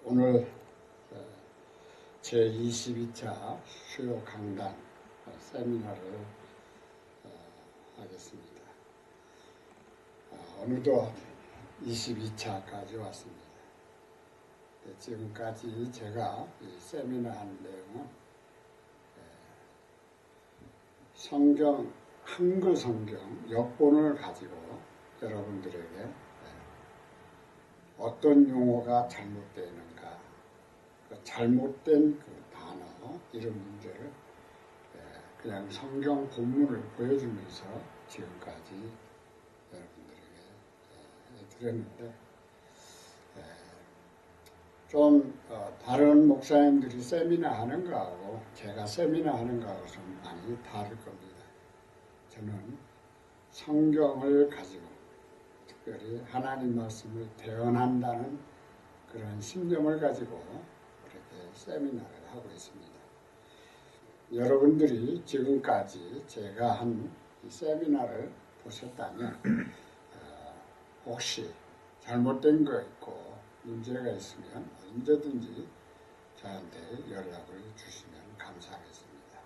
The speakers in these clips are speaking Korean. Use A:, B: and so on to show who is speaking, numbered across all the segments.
A: 오늘 제22차 수요 강단 세미나를 하겠습니다. 오늘도 22차까지 왔습니다. 지금까지 제가 이 세미나 한 내용은 성경, 한글 성경 역본을 가지고 여러분들에게 어떤 용어가 잘못되는가, 그 잘못된 그 단어, 이런 문제를 그냥 성경 본문을 보여주면서 지금까지 여러분들에게 드렸는데, 좀 다른 목사님들이 세미나 하는 거하고 제가 세미나 하는 거하고 좀 많이 다를 겁니다. 저는 성경을 가지고 특별히 하나님 말씀을 대언한다는 그런 신념을 가지고 그렇게 세미나를 하고 있습니다. 여러분들이 지금까지 제가 한 이 세미나를 보셨다면 혹시 잘못된 거 있고 문제가 있으면 언제든지 저한테 연락을 주시면 감사하겠습니다.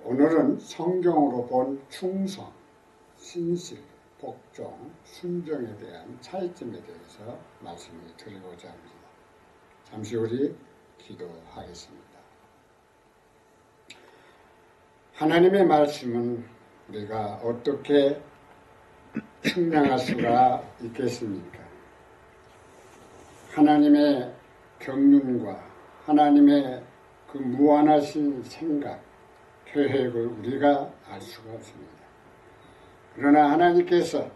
A: 오늘은 성경으로 본 충성, 신실, 복종, 순종에 대한 차이점에 대해서 말씀을 드리고자 합니다. 잠시 우리 기도하겠습니다. 하나님의 말씀은 우리가 어떻게 측량할 수가 있겠습니까? 하나님의 경륜과 하나님의 그 무한하신 생각, 계획을 우리가 알 수가 없습니다. 그러나 하나님께서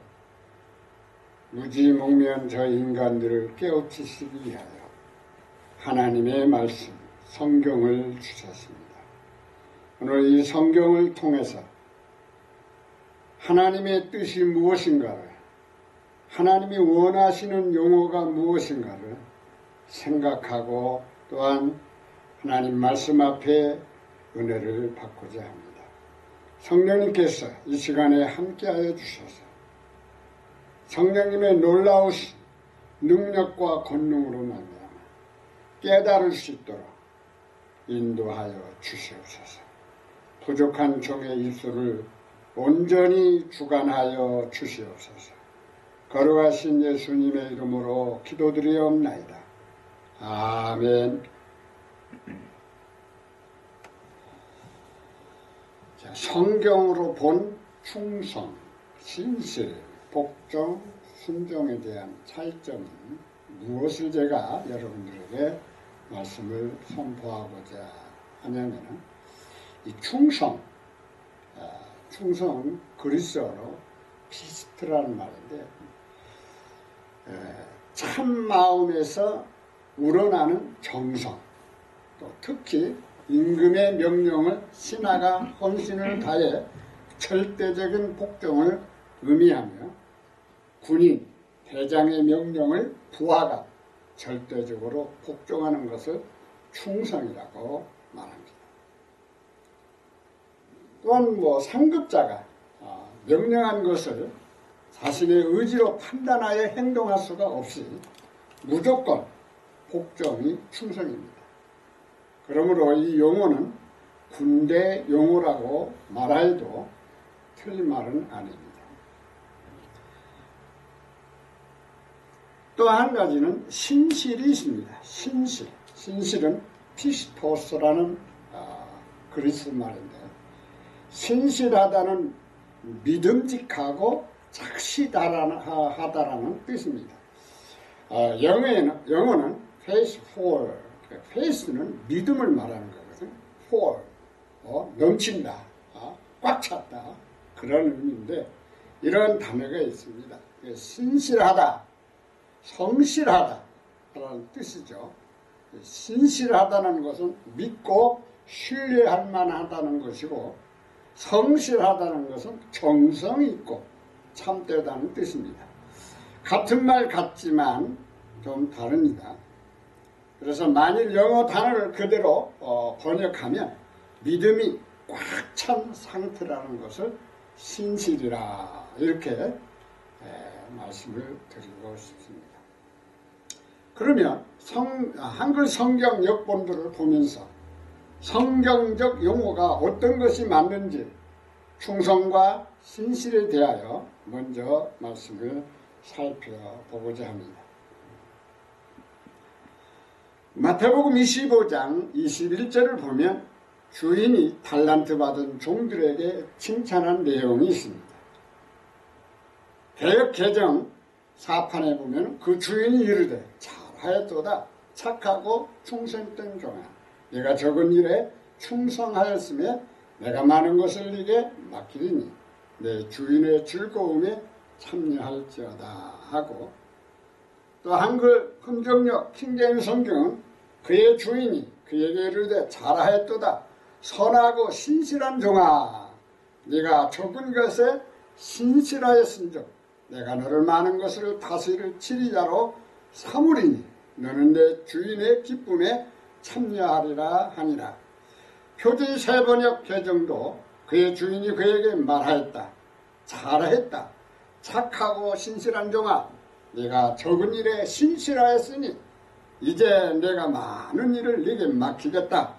A: 무지몽면 저 인간들을 깨우치시기 위하여 하나님의 말씀, 성경을 주셨습니다. 오늘 이 성경을 통해서 하나님의 뜻이 무엇인가를, 하나님이 원하시는 용어가 무엇인가를 생각하고 또한 하나님 말씀 앞에 은혜를 받고자 합니다. 성령님께서 이 시간에 함께하여 주셔서 성령님의 놀라우신 능력과 권능으로 말미암아 깨달을 수 있도록 인도하여 주시옵소서. 부족한 종의 입술을 온전히 주관하여 주시옵소서. 거룩하신 예수님의 이름으로 기도드리옵나이다. 아멘. 자, 성경으로 본 충성, 신실, 복종, 순종에 대한 차이점은 무엇을 제가 여러분들에게 말씀을 선포하고자 하냐면은 이 충성은 그리스어로 피스트라는 말인데 참 마음에서 우러나는 정성, 또 특히 임금의 명령을 신하가 헌신을 다해 절대적인 복종을 의미하며 군인, 대장의 명령을 부하가 절대적으로 복종하는 것을 충성이라고 말합니다. 또한 상급자가 명령한 것을 자신의 의지로 판단하여 행동할 수가 없이 무조건 복종이 충성입니다. 그러므로 이 용어는 군대 용어라고 말해도 틀린 말은 아닙니다. 또 한 가지는 신실이 있습니다. 신실은 피스토스라는 그리스 말인데, 신실하다는 믿음직하고 착실하다라는 뜻입니다. 영어는 faithful, faith는 믿음을 말하는 거거든요. full, 넘친다, 꽉 찼다, 그런 의미인데, 이런 단어가 있습니다. 신실하다, 성실하다라는 뜻이죠. 신실하다는 것은 믿고 신뢰할 만하다는 것이고, 성실하다는 것은 정성이 있고 참되다는 뜻입니다. 같은 말 같지만 좀 다릅니다. 그래서 만일 영어 단어를 그대로 번역하면 믿음이 꽉 찬 상태라는 것을 신실이라 이렇게 말씀을 드리고 싶습니다. 그러면 한글 성경 역본들을 보면서 성경적 용어가 어떤 것이 맞는지 충성과 신실에 대하여 먼저 말씀을 살펴보고자 합니다. 마태복음 25장 21절을 보면 주인이 달란트 받은 종들에게 칭찬한 내용이 있습니다. 개역 개정 4판에 보면 그 주인이 이르되 잘하였도다 착하고 충성된 종아 네가 적은 일에 충성하였으며 내가 많은 것을 네게 맡기리니 내 주인의 즐거움에 참여할지어다 하고, 또 한글 흥정역 킹제임스 성경은 그의 주인이 그에게 이르되 잘하였도다 선하고 신실한 종아 네가 적은 것에 신실하였은즉 내가 너를 많은 것을 다스릴 지리자로 삼으리니 너는 내 주인의 기쁨에 참여하리라 하니라. 표준 세번역 개정도 그의 주인이 그에게 말하였다. 잘하였다. 착하고 신실한 종아 네가 적은 일에 신실하였으니 이제 내가 많은 일을 네게 맡기겠다.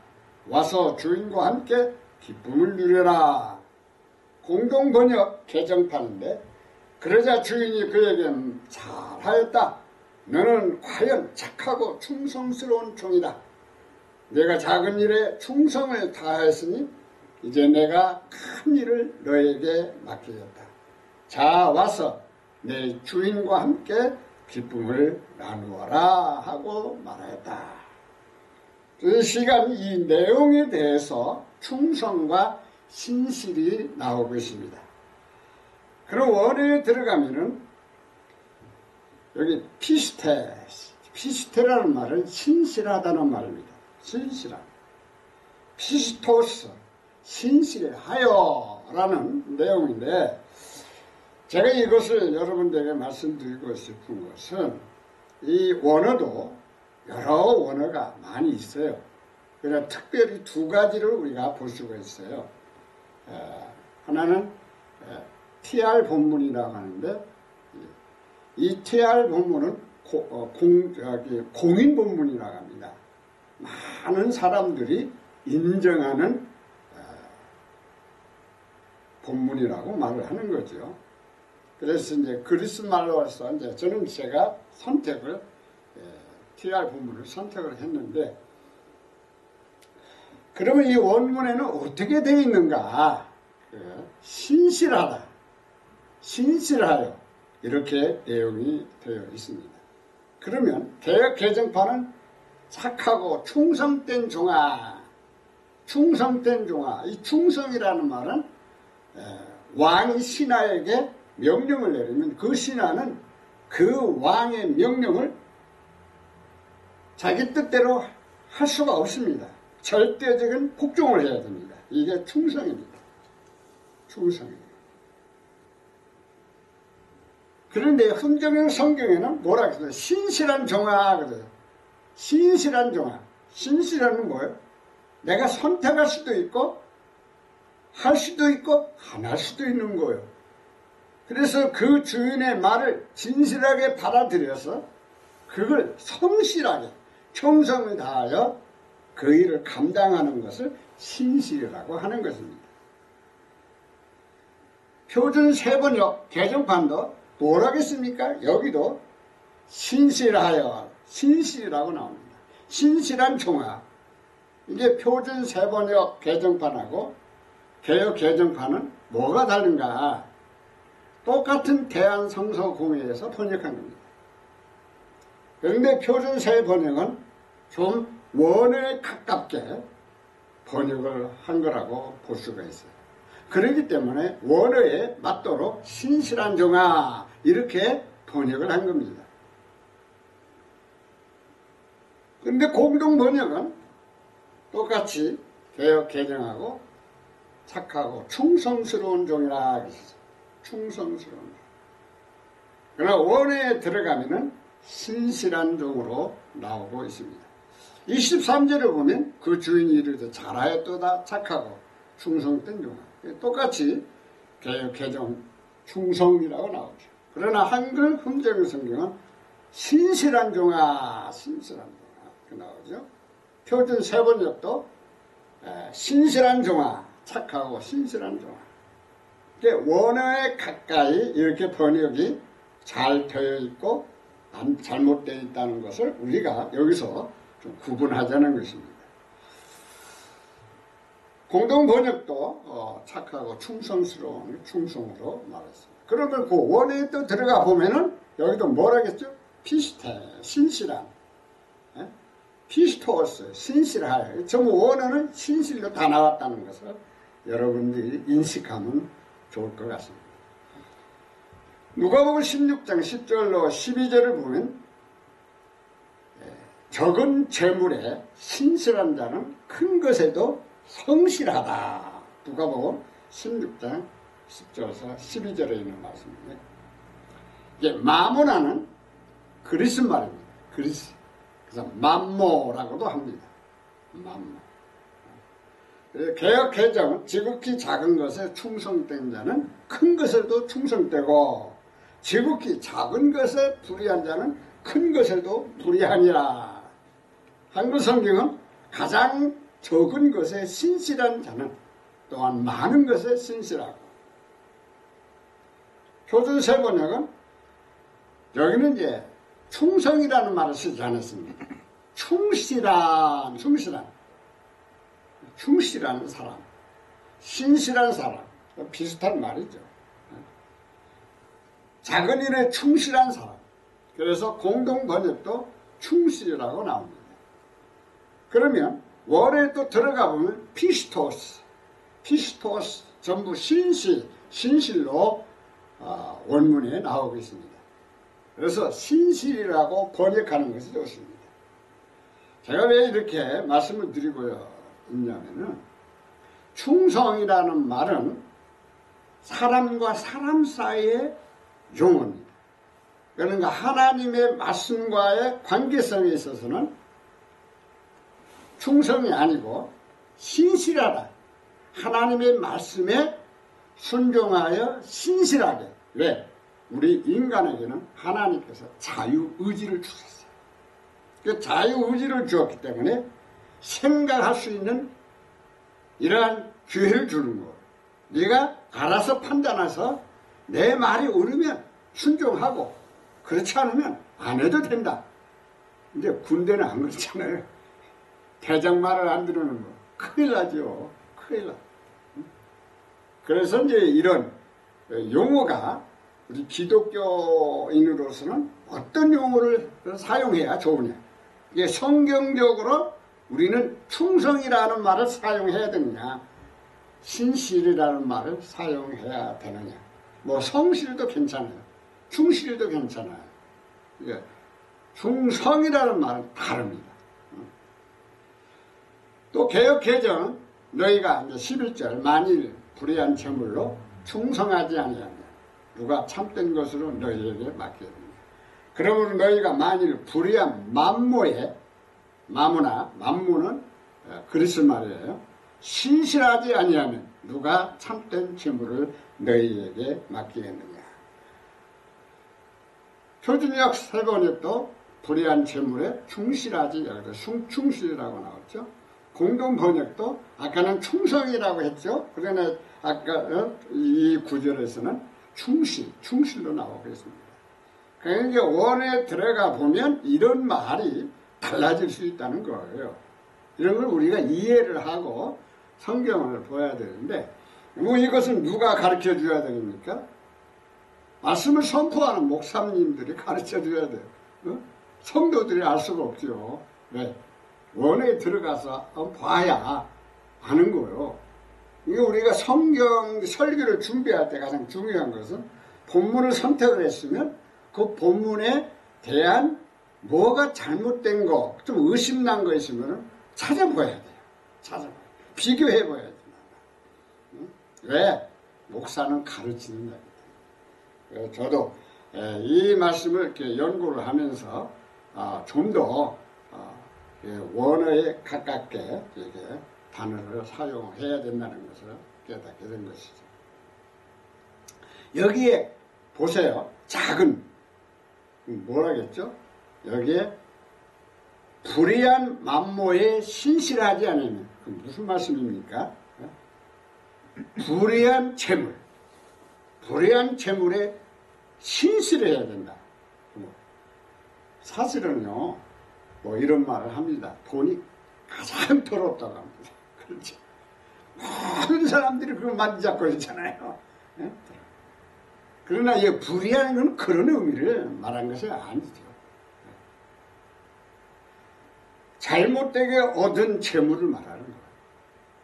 A: 와서 주인과 함께 기쁨을 누려라. 공동번역 개정판인데 그러자 주인이 그에게 잘하였다. 너는 과연 착하고 충성스러운 종이다. 내가 작은 일에 충성을 다하였으니 이제 내가 큰 일을 너에게 맡기겠다. 자 와서 내 주인과 함께 기쁨을 나누어라 하고 말하였다. 이 시간 이 내용에 대해서 충성과 신실이 나오고 있습니다. 그럼 원어에 들어가면은 여기 피스테라는 말은 신실하다는 말입니다. 신실함. 피스토스, 신실하여라는 내용인데 제가 이것을 여러분들에게 말씀드리고 싶은 것은 이 원어도 여러 원어가 많이 있어요. 그러나 특별히 두 가지를 우리가 볼 수가 있어요. 하나는 TR 본문이라고 하는데 이 TR 본문은 공인 본문이라고 합니다. 많은 사람들이 인정하는 본문이라고 말을 하는 거죠. 그래서 이제 그리스 말로서 이제 저는 제가 선택을 TR 본문을 선택을 했는데, 그러면 이 원문에는 어떻게 되어 있는가? 신실하다, 신실하여 이렇게 내용이 되어 있습니다. 그러면 개역 개정판은 착하고 충성된 종아, 충성된 종아. 이 충성이라는 말은 왕이 신하에게 명령을 내리면 그 신하는 그 왕의 명령을 자기 뜻대로 할 수가 없습니다. 절대적인 복종을 해야 됩니다. 이게 충성입니다. 충성입니다. 그런데 흥정역 성경에는 뭐라 그래요? 신실한 종아 그래요. 신실한 종아. 신실한은 뭐예요? 내가 선택할 수도 있고 할 수도 있고 안 할 수도 있는 거예요. 그래서 그 주인의 말을 진실하게 받아들여서 그걸 성실하게 충성을 다하여 그 일을 감당하는 것을 신실이라고 하는 것입니다. 표준 세번역 개정판도 뭐라겠습니까? 여기도 신실하여, 신실이라고 나옵니다. 신실한 종아. 이게 표준 세번역 개정판하고 개역 개정판은 뭐가 다른가? 똑같은 대한성서공회에서 번역한 겁니다. 그런데 표준 세번역은 좀 원어에 가깝게 번역을 한 거라고 볼 수가 있어요. 그렇기 때문에 원어에 맞도록 신실한 종아 이렇게 번역을 한 겁니다. 그런데 공동 번역은 똑같이 개역 개정하고 착하고 충성스러운 종이라 그랬어요. 충성스러운 종. 그러나 원어에 들어가면은 신실한 종으로 나오고 있습니다. 23절을 보면 그 주인이 이르되 잘하였도다 착하고 충성된 종아. 똑같이 개역 개정 충성이라고 나오죠. 그러나 한글 흥정역 성경은 신실한 종아, 신실한 종아, 그 나오죠. 표준 세번역도 신실한 종아, 착하고 신실한 종아. 원어에 가까이 이렇게 번역이 잘 되어 있고 잘못되어 있다는 것을 우리가 여기서 좀 구분하자는 것입니다. 공동 번역도 착하고 충성스러운 충성으로 말했습니다. 그러면 그 원어에 또 들어가 보면은 여기도 뭐라겠죠? 피스테, 신실한, 피스토스, 신실하여. 전부 원어는 신실로 다 나왔다는 것을 여러분들이 인식하면 좋을 것 같습니다. 누가복음 16장 10절로 12절을 보면 적은 재물에 신실한 자는 큰 것에도 성실하다. 누가복음 16장 10절에서 12절에 있는 말씀입니다. 이게 마모나는 그리스 말입니다. 그리스. 그래서 맘모라고도 합니다. 맘모. 개역 개정은 지극히 작은 것에 충성된 자는 큰 것에도 충성되고 지극히 작은 것에 불의한 자는 큰 것에도 불의하니라. 한글 성경은 가장 적은 것에 신실한 자는 또한 많은 것에 신실하고, 표준 세번역은 여기는 이제 충성이라는 말을 쓰지 않았습니다. 충실한 사람, 신실한 사람, 비슷한 말이죠. 작은 일에 충실한 사람. 그래서 공동 번역도 충실이라고 나옵니다. 그러면 원어에 또 들어가 보면 피스토스 전부 신실로 원문에 나오고 있습니다. 그래서 신실이라고 번역하는 것이 좋습니다. 제가 왜 이렇게 말씀을 드리고요 있냐면은, 충성이라는 말은 사람과 사람 사이의 용어입니다. 그러니까 하나님의 말씀과의 관계성에 있어서는 충성이 아니고 신실하다. 하나님의 말씀에 순종하여 신실하게. 왜? 우리 인간에게는 하나님께서 자유의지를 주셨어요. 그 자유의지를 주었기 때문에 생각할 수 있는 이러한 기회를 주는 거예요. 네가 알아서 판단해서 내 말이 옳으면 순종하고 그렇지 않으면 안 해도 된다. 이제 군대는 안 그렇잖아요. 대장 말을 안 들으는 거 큰일 나죠. 큰일 나. 그래서 이제 이런 용어가 우리 기독교인으로서는 어떤 용어를 사용해야 좋으냐. 이게 성경적으로 우리는 충성이라는 말을 사용해야 되느냐, 신실이라는 말을 사용해야 되느냐. 뭐 성실도 괜찮아요. 충실도 괜찮아요. 예. 충성이라는 말은 다릅니다. 또 개역 개정은 너희가 이제 11절 만일 불의한 재물로 충성하지 아니하면 누가 참된 것으로 너희에게 맡겨야 됩니다. 그러므로 너희가 만일 불의한 만모에, 만모는 그리스 말이에요. 신실하지 아니하면 누가 참된 재물을 너희에게 맡기겠느냐. 표준역 세번역도 불의한 재물에 충실하지, 여기서 충실이라고 나왔죠. 공동 번역도 아까는 충성이라고 했죠. 그러나 아까 이 구절에서는 충실로 나오고 있습니다. 그러니까 원에 들어가 보면 이런 말이 달라질 수 있다는 거예요. 이런 걸 우리가 이해를 하고 성경을 봐야 되는데, 뭐 이것은 누가 가르쳐 줘야 됩니까? 말씀을 선포하는 목사님들이 가르쳐 줘야 돼요. 성도들이 알 수가 없죠. 왜? 원에 들어가서 봐야 아는 거예요. 이게 우리가 성경 설교를 준비할 때 가장 중요한 것은 본문을 선택을 했으면 그 본문에 대한 뭐가 잘못된 거, 좀 의심난 거 있으면 찾아봐야 돼요. 비교해 봐야 돼요. 왜? 목사는 가르치는 거예요. 저도 이 말씀을 이렇게 연구를 하면서 좀 더 원어에 가깝게 이렇게 단어를 사용해야 된다는 것을 깨닫게 된 것이죠. 여기에 보세요. 작은. 뭐라겠죠? 여기에 불의한 만모에 신실하지 않으면 무슨 말씀입니까? 불의한 재물에 신실해야 된다. 사실은요, 뭐 이런 말을 합니다. 돈이 가장 더럽다고 합니다. 그렇죠? 모든 사람들이 그걸 많이 잡고 있잖아요. 예? 그러나 이 불의한 건 그런 의미를 말한 것이 아니죠. 잘못되게 얻은 재물을 말하는 거예요.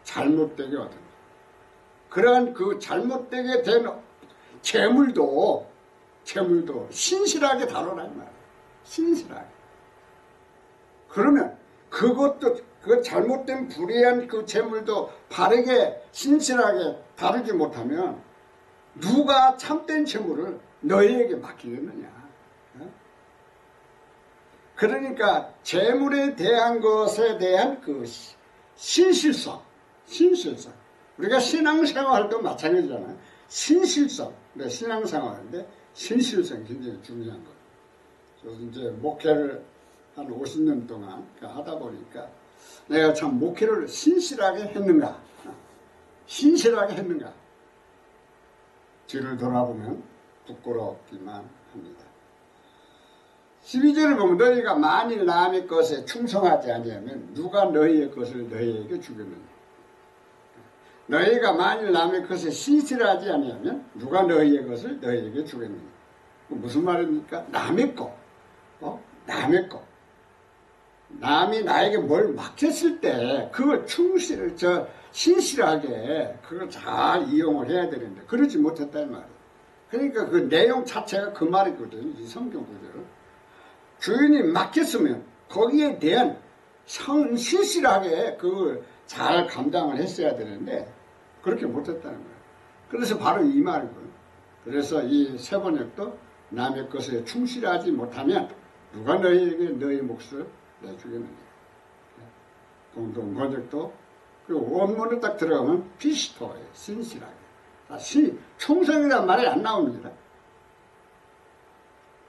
A: 잘못되게 얻은. 그러한 그 잘못되게 된 재물도 신실하게 다뤄라는 말이에요. 신실하게. 그러면 그것도 그 잘못된 불의한 그 재물도 바르게 신실하게 다루지 못하면 누가 참된 재물을 너희에게 맡기겠느냐. 그러니까 재물에 대한 것에 대한 그 신실성. 우리가 신앙생활도 마찬가지잖아요. 신실성. 신앙생활인데 신실성이 굉장히 중요한 거예요. 그래서 이제 목회를 한 50년 동안 하다 보니까 내가 참 목회를 신실하게 했는가. 뒤를 돌아보면 부끄럽기만 합니다. 12절을 보면 너희가 만일 남의 것에 충성하지 아니하면 누가 너희의 것을 너희에게 주겠느냐. 너희가 만일 남의 것에 신실하지 아니하면 누가 너희의 것을 너희에게 주겠느냐. 무슨 말입니까? 남의 것. 남이 나에게 뭘 맡겼을 때 그걸 신실하게 그걸 잘 이용을 해야 되는데 그러지 못했다는 말이에요. 그러니까 그 내용 자체가 그 말이거든요. 이 성경 구절은. 주인이 맡겼으면 거기에 대한 신실하게 그걸 잘 감당을 했어야 되는데 그렇게 못했다는 거예요. 그래서 바로 이 말이고요. 그래서 이 세번역도 남의 것에 충실하지 못하면 누가 너희에게 너희 몫을 내주겠느냐. 공동번역도 그 원문을 딱 들어가면 피스토예요. 신실하게. 충성이란 말이 안 나옵니다.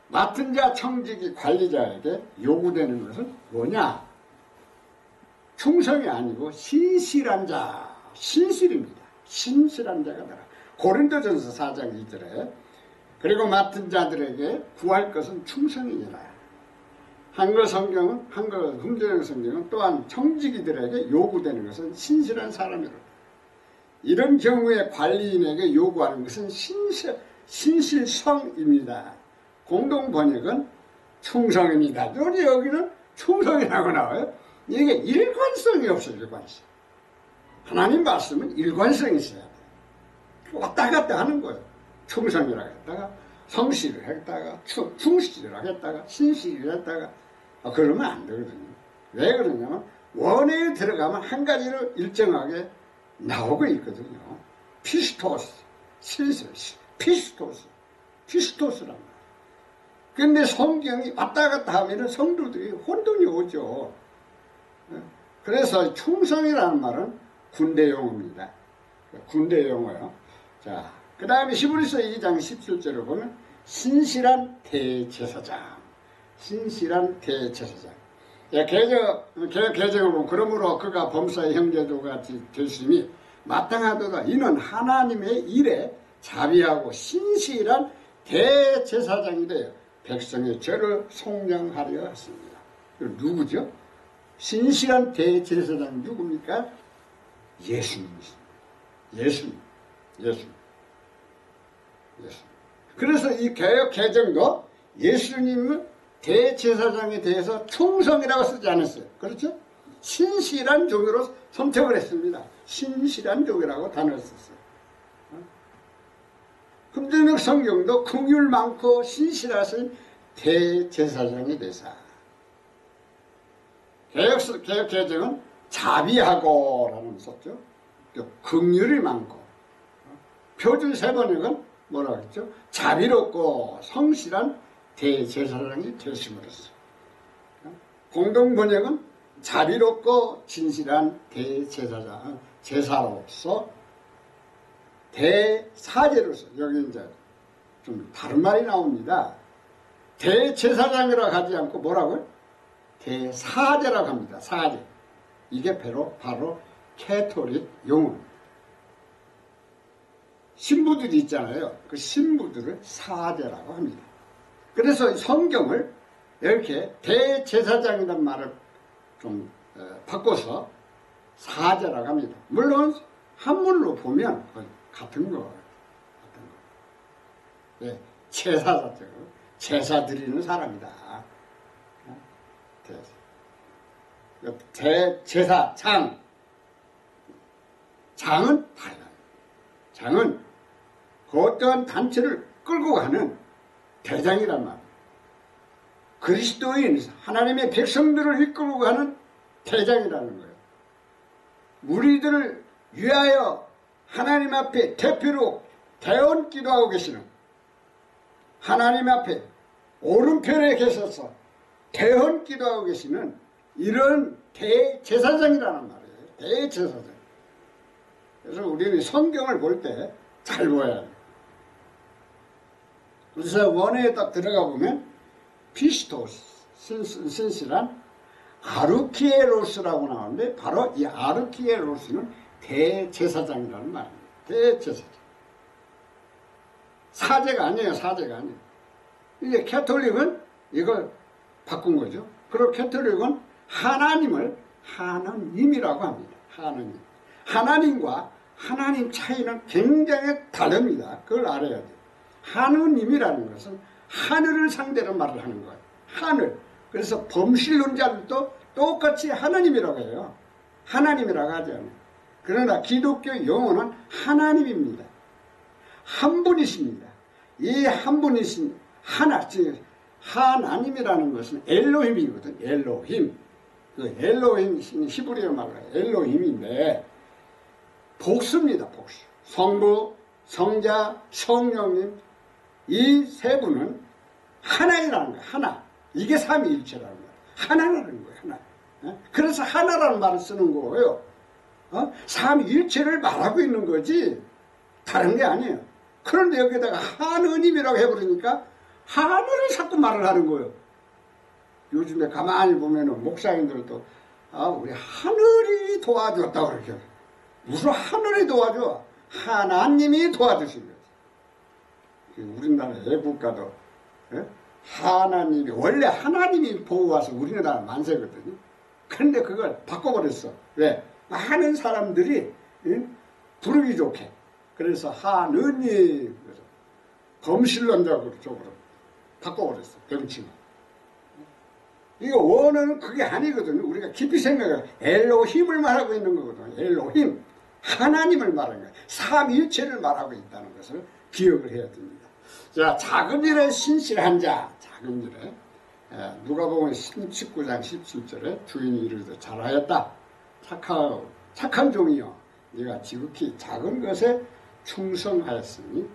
A: 맡은 자 청직이 관리자에게 요구되는 것은 뭐냐? 충성이 아니고 신실한 자, 신실입니다. 신실한 자가 되라. 고린도전서 4장 2절에 그리고 맡은 자들에게 구할 것은 충성이니라. 한글 흠재영 성경은 또한 청지기들에게 요구되는 것은 신실한 사람이라. 이런 경우에 관리인에게 요구하는 것은 신실성입니다. 공동 번역은 충성입니다. 여기는 충성이라고 나와요. 이게 일관성이 없어요. 일관성. 하나님 말씀은 일관성이 있어야 돼요. 왔다 갔다 하는 거예요. 충성이라고 했다가 성실을 했다가 충실을 하겠다가 신실을 했다가 그러면 안 되거든요. 왜 그러냐면 원어에 들어가면 한 가지를 일정하게 나오고 있거든요. 피스토스, 신실, 피스토스란 말이에요. 근데 성경이 왔다 갔다 하면 성도들이 혼돈이 오죠. 그래서 충성이라는 말은 군대 용어입니다. 군대 용어요. 자, 그 다음에 히브리서 2장 17절을 보면 신실한 대제사장. 개정을 보면 그러므로 그가 범사의 형제도 같이 되심이 마땅하도다. 이는 하나님의 일에 자비하고 신실한 대제사장이 되어 백성의 죄를 속량하려 하십니다. 누구죠? 신실한 대제사장 누굽니까? 예수님이십니다. 예수님. 그래서 이 개역 개정도 예수님은 대제사장에 대해서 충성이라고 쓰지 않았어요. 그렇죠? 신실한 종으로 선택을 했습니다. 신실한 종이라고 단어를 썼어요. 흠재명 성경도 긍휼 많고 신실하신 대제사장의 대사. 개역 개정은 자비하고라는 썼죠. 긍휼이 많고. 표준 세번역은 뭐라고 했죠? 자비롭고 성실한 대제사장이 되심으로써. 공동번역은 자비롭고 진실한 대제사장, 제사로서 대사제로서. 여기 이제 좀 다른 말이 나옵니다. 대제사장이라고 하지 않고 뭐라고요? 대사제라고 합니다. 사제. 이게 바로 캐톨릭 용어. 신부들이 있잖아요. 그 신부들을 사제라고 합니다. 그래서 성경을 이렇게 대제사장이라는 말을 좀 바꿔서 사제라고 합니다. 물론 한문으로 보면 같은 거. 네, 제사자죠. 제사 드리는 사람이다. 대제사장. 장은 달라요. 장은 그 어떠한 단체를 끌고 가는 대장이란 말이에요. 그리스도인, 하나님의 백성들을 이끌고 가는 대장이라는 거예요. 우리들을 위하여 하나님 앞에 대표로 대언 기도하고 계시는, 하나님 앞에 오른편에 계셔서 대언 기도하고 계시는 이런 대제사장이라는 말이에요. 대제사장. 그래서 우리는 성경을 볼 때 잘 보아야 해요. 그래서 원어에 딱 들어가 보면 피스토스, 신실한 아르키에로스라고 나오는데 바로 이 아르키에로스는 대제사장이라는 말입니다. 대제사장. 사제가 아니에요. 사제가 아니에요. 이제 캐톨릭은 이걸 바꾼 거죠. 그리고 캐톨릭은 하나님을 하나님이라고 합니다. 하나님. 하나님과 하나님 차이는 굉장히 다릅니다. 그걸 알아야 돼요. 하느님이라는 것은 하늘을 상대로 말을 하는 거예요. 하늘. 그래서 범신론자들도 똑같이 하나님이라고 해요. 하나님이라고 하지 않아요. 그러나 기독교 용어는 하나님입니다. 한 분이십니다. 이 한 분이신 하나, 즉 하나님이라는 것은 엘로힘이거든. 엘로힘. 그 엘로힘 히브리어 말로 엘로힘인데 복수입니다. 복수. 성부, 성자, 성령님 이 세 분은 하나이라는 거예요. 하나. 이게 삼위일체라는 거예요. 하나라는 거예요. 하나. 그래서 하나라는 말을 쓰는 거예요. 삼위일체를 말하고 있는 거지 다른 게 아니에요. 그런데 여기다가 하느님이라고 해버리니까 하늘을 자꾸 말을 하는 거예요. 요즘에 가만히 보면은 목사님들도 우리 하늘이 도와줬다고 그러죠. 무슨 하늘이 도와줘? 하나님이 도와주신 거지. 우리나라 애국가도 하나님이 원래 하나님이 보호와서 우리나라 만세거든요. 그런데 그걸 바꿔버렸어. 왜? 많은 사람들이 부르기 좋게. 그래서 하느님 범신론적으로 쪽으로 바꿔버렸어. 병칭을. 이거 원어는 그게 아니거든요. 우리가 깊이 생각해 엘로힘을 말하고 있는 거거든요. 엘로힘. 하나님을 말하는 거예요. 삼위일체를 말하고 있다는 것을 기억을 해야 됩니다. 자, 작은 일에 신실한 자. 작은 일에. 누가복음 19장 17절에 주인이 이르되 잘하였다. 착한 종이여. 네가 지극히 작은 것에 충성하였으니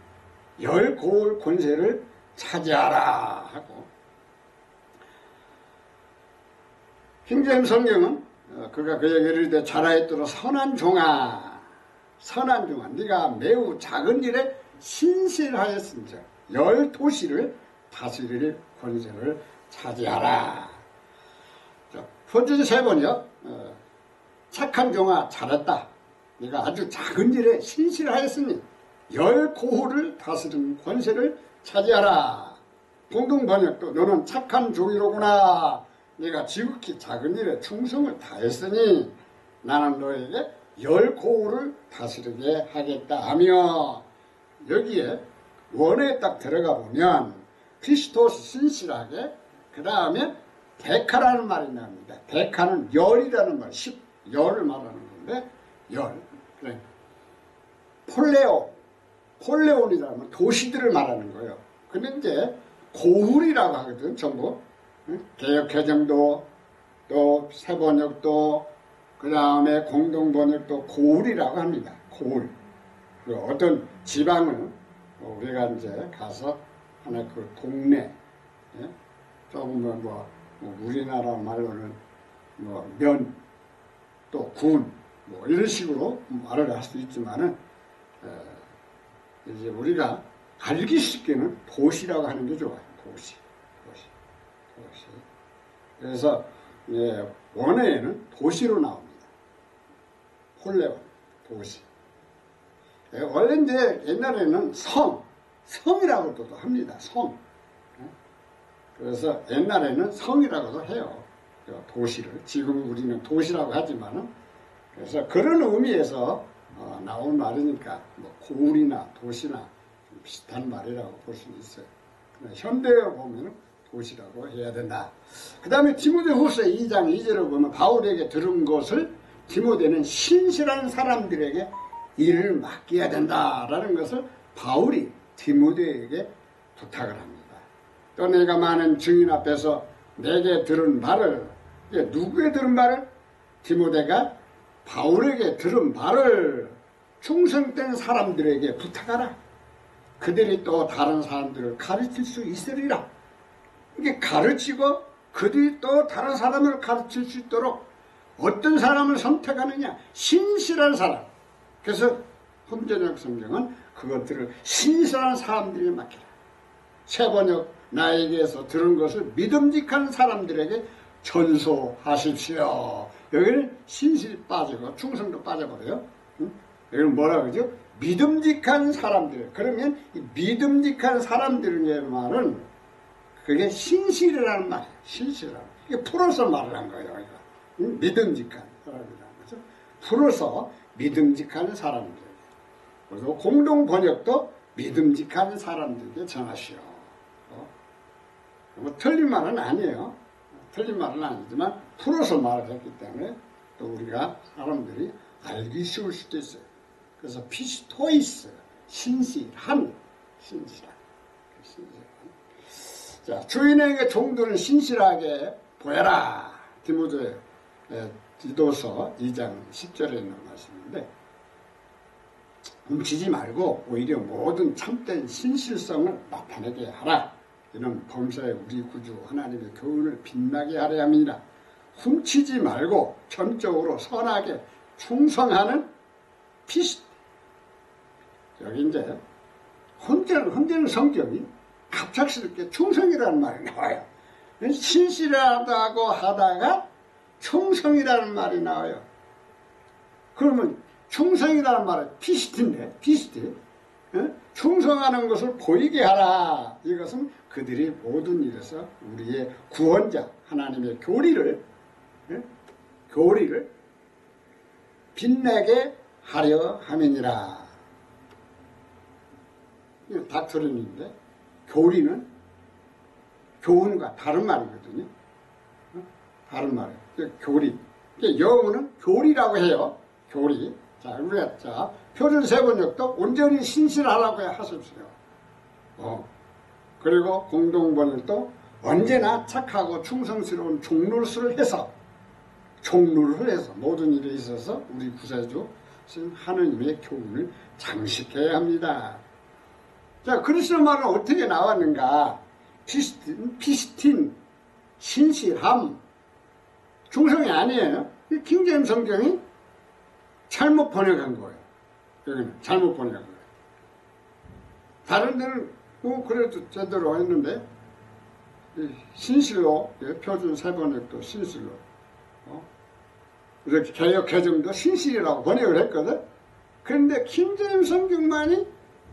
A: 열 고을 권세를 차지하라 하고, 킹제임스 성경은 그가 그에게 이르되 잘하였도록 선한 종아 네가 매우 작은 일에 신실하였은즉 열 도시를 다스릴 권세를 차지하라. 표준이 세 번이요. 착한 종아 잘했다. 네가 아주 작은 일에 신실하였으니 열 고을을 다스리는 권세를 차지하라. 공동 번역도 너는 착한 종이로구나. 네가 지극히 작은 일에 충성을 다했으니 나는 너에게 열 고을을 다스리게 하겠다 하며, 여기에 원어에 딱 들어가 보면 크리스토스 신실하게, 그 다음에 데카라는 말이 나옵니다. 데카는 열이라는 말, 10열을 말하는 건데 열. 그래. 폴레온이라면 도시들을 말하는 거예요. 근데 이제 고을이라고 하거든. 전부 개역개정도 또 새번역도 그 다음에 공동번역도 고을이라고 합니다. 고을. 어떤 지방을 우리가 이제 가서 하나 그 동네, 조금 우리나라 말로는 면, 또 군, 이런 식으로 말을 할 수 있지만은 이제 우리가 알기 쉽게는 도시라고 하는 게 좋아요. 도시. 도시. 그래서 원어에는 도시로 나옵니다. 폴레온, 도시. 원래 이제 옛날에는 성이라고도 합니다. 성. 그래서 옛날에는 성이라고도 해요. 도시를. 지금 우리는 도시라고 하지만은, 그래서 그런 의미에서 나온 말이니까 뭐 고을이나 도시나 좀 비슷한 말이라고 볼 수 있어요. 현대에 보면 도시라고 해야 된다. 그 다음에 디모데후서 2장 2절을 보면 바울에게 들은 것을 디모데는 신실한 사람들에게 일을 맡겨야 된다라는 것을 바울이 디모데에게 부탁을 합니다. 또 내가 많은 증인 앞에서 내게 들은 말을, 누구에게 들은 말을? 디모데가 바울에게 들은 말을 충성된 사람들에게 부탁하라. 그들이 또 다른 사람들을 가르칠 수 있으리라. 이게 가르치고 그들이 또 다른 사람을 가르칠 수 있도록 어떤 사람을 선택하느냐? 신실한 사람. 그래서 혼전역 성경은 그것들을 신실한 사람들에게 맡겨라. 세번역 나에게서 들은 것을 믿음직한 사람들에게 전소하십시오. 여기는 신실이 빠지고 충성도 빠져버려요. 여기는 뭐라 그러죠? 믿음직한 사람들. 그러면 이 믿음직한 사람들의 말은 그게 신실이라는 말이에요. 신실이라는. 이게 풀어서 말을 한 거예요. 여기가. 믿음직한 사람이라는 거죠. 풀어서 믿음직한 사람들. 그래서 공동 번역도 믿음직한 사람들에게 전하시오. 뭐 틀린 말은 아니에요. 틀린 말은 아니지만 풀어서 말을 했기 때문에 또 우리가 사람들이 알기 쉬울 수도 있어요. 그래서 피스토이스, 신실한. 자, 주인에게 종들은 신실하게 보여라. 디모데 디도서 2장 10절에 있는 말씀인데, 훔치지 말고 오히려 모든 참된 신실성을 나타내게 하라. 이는 범사에 우리 구주 하나님의 교훈을 빛나게 하려 함이니라. 훔치지 말고 전적으로 선하게 충성하는 피스. 여기 이제 혼자는 성경이 갑작스럽게 충성이라는 말이 나와요. 신실하다고 하다가 충성이라는 말이 나와요. 그러면 충성이라는 말은 피스트인데, 피스트. 충성하는 것을 보이게 하라. 이것은 그들이 모든 일에서 우리의 구원자 하나님의 교리를 빛내게 하려 함이니라. 이거 닥터린인데 교리는 교훈과 다른 말이거든요. 다른 말이에요. 교리. 영어는 교리라고 해요. 교리. 자, 우리가 표준 세번역도 온전히 신실하라고 하십시오. 그리고 공동번역도 언제나 착하고 충성스러운 종로를 해서 모든 일에 있어서 우리 구세주 하느님의 교훈을 장식해야 합니다. 자, 그리스도 말은 어떻게 나왔는가? 피스틴, 신실함, 충성이 아니에요. 킹제임 성경이 잘못 번역한 거예요. 여기는 잘못 번역한 거예요. 다른 데는 그래도 제대로 했는데 신실로, 표준 세번역도 신실로, 이렇게 개역 개정도 신실이라고 번역을 했거든. 그런데 킹제임 성경만이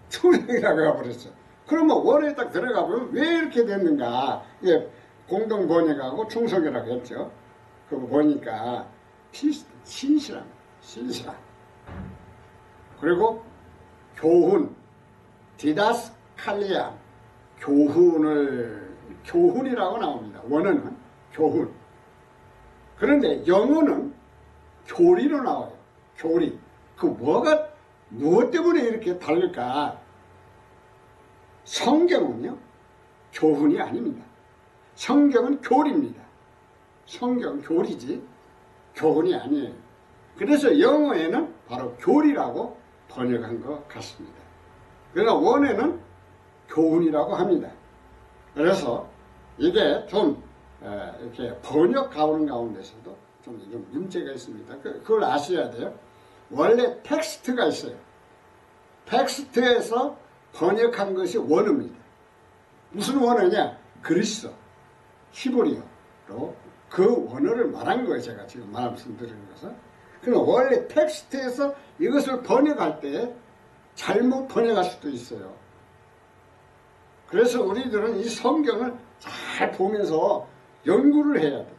A: 충성이라고 해버렸어. 그러면 원어에 딱 들어가 보면 왜 이렇게 됐는가? 공동 번역하고 충성이라고 했죠. 그거 보니까 신실함. 그리고 교훈, 디다스칼리아, 교훈이라고 나옵니다. 원어는 교훈. 그런데 영어는 교리로 나와요. 교리. 무엇 때문에 이렇게 다를까? 성경은요, 교훈이 아닙니다. 성경은 교리입니다. 성경 교리지, 교훈이 아니에요. 그래서 영어에는 바로 교리라고 번역한 것 같습니다. 그러나 원어는 교훈이라고 합니다. 그래서 이게 좀 이렇게 번역 가운데서도 좀 문제가 있습니다. 그걸 아셔야 돼요. 원래 텍스트가 있어요. 텍스트에서 번역한 것이 원어입니다. 무슨 원어냐? 그리스어. 히브리어로 그 원어를 말한 거예요. 제가 지금 말씀드리는 것은. 그러나 원래 텍스트에서 이것을 번역할 때 잘못 번역할 수도 있어요. 그래서 우리들은 이 성경을 잘 보면서 연구를 해야 돼요.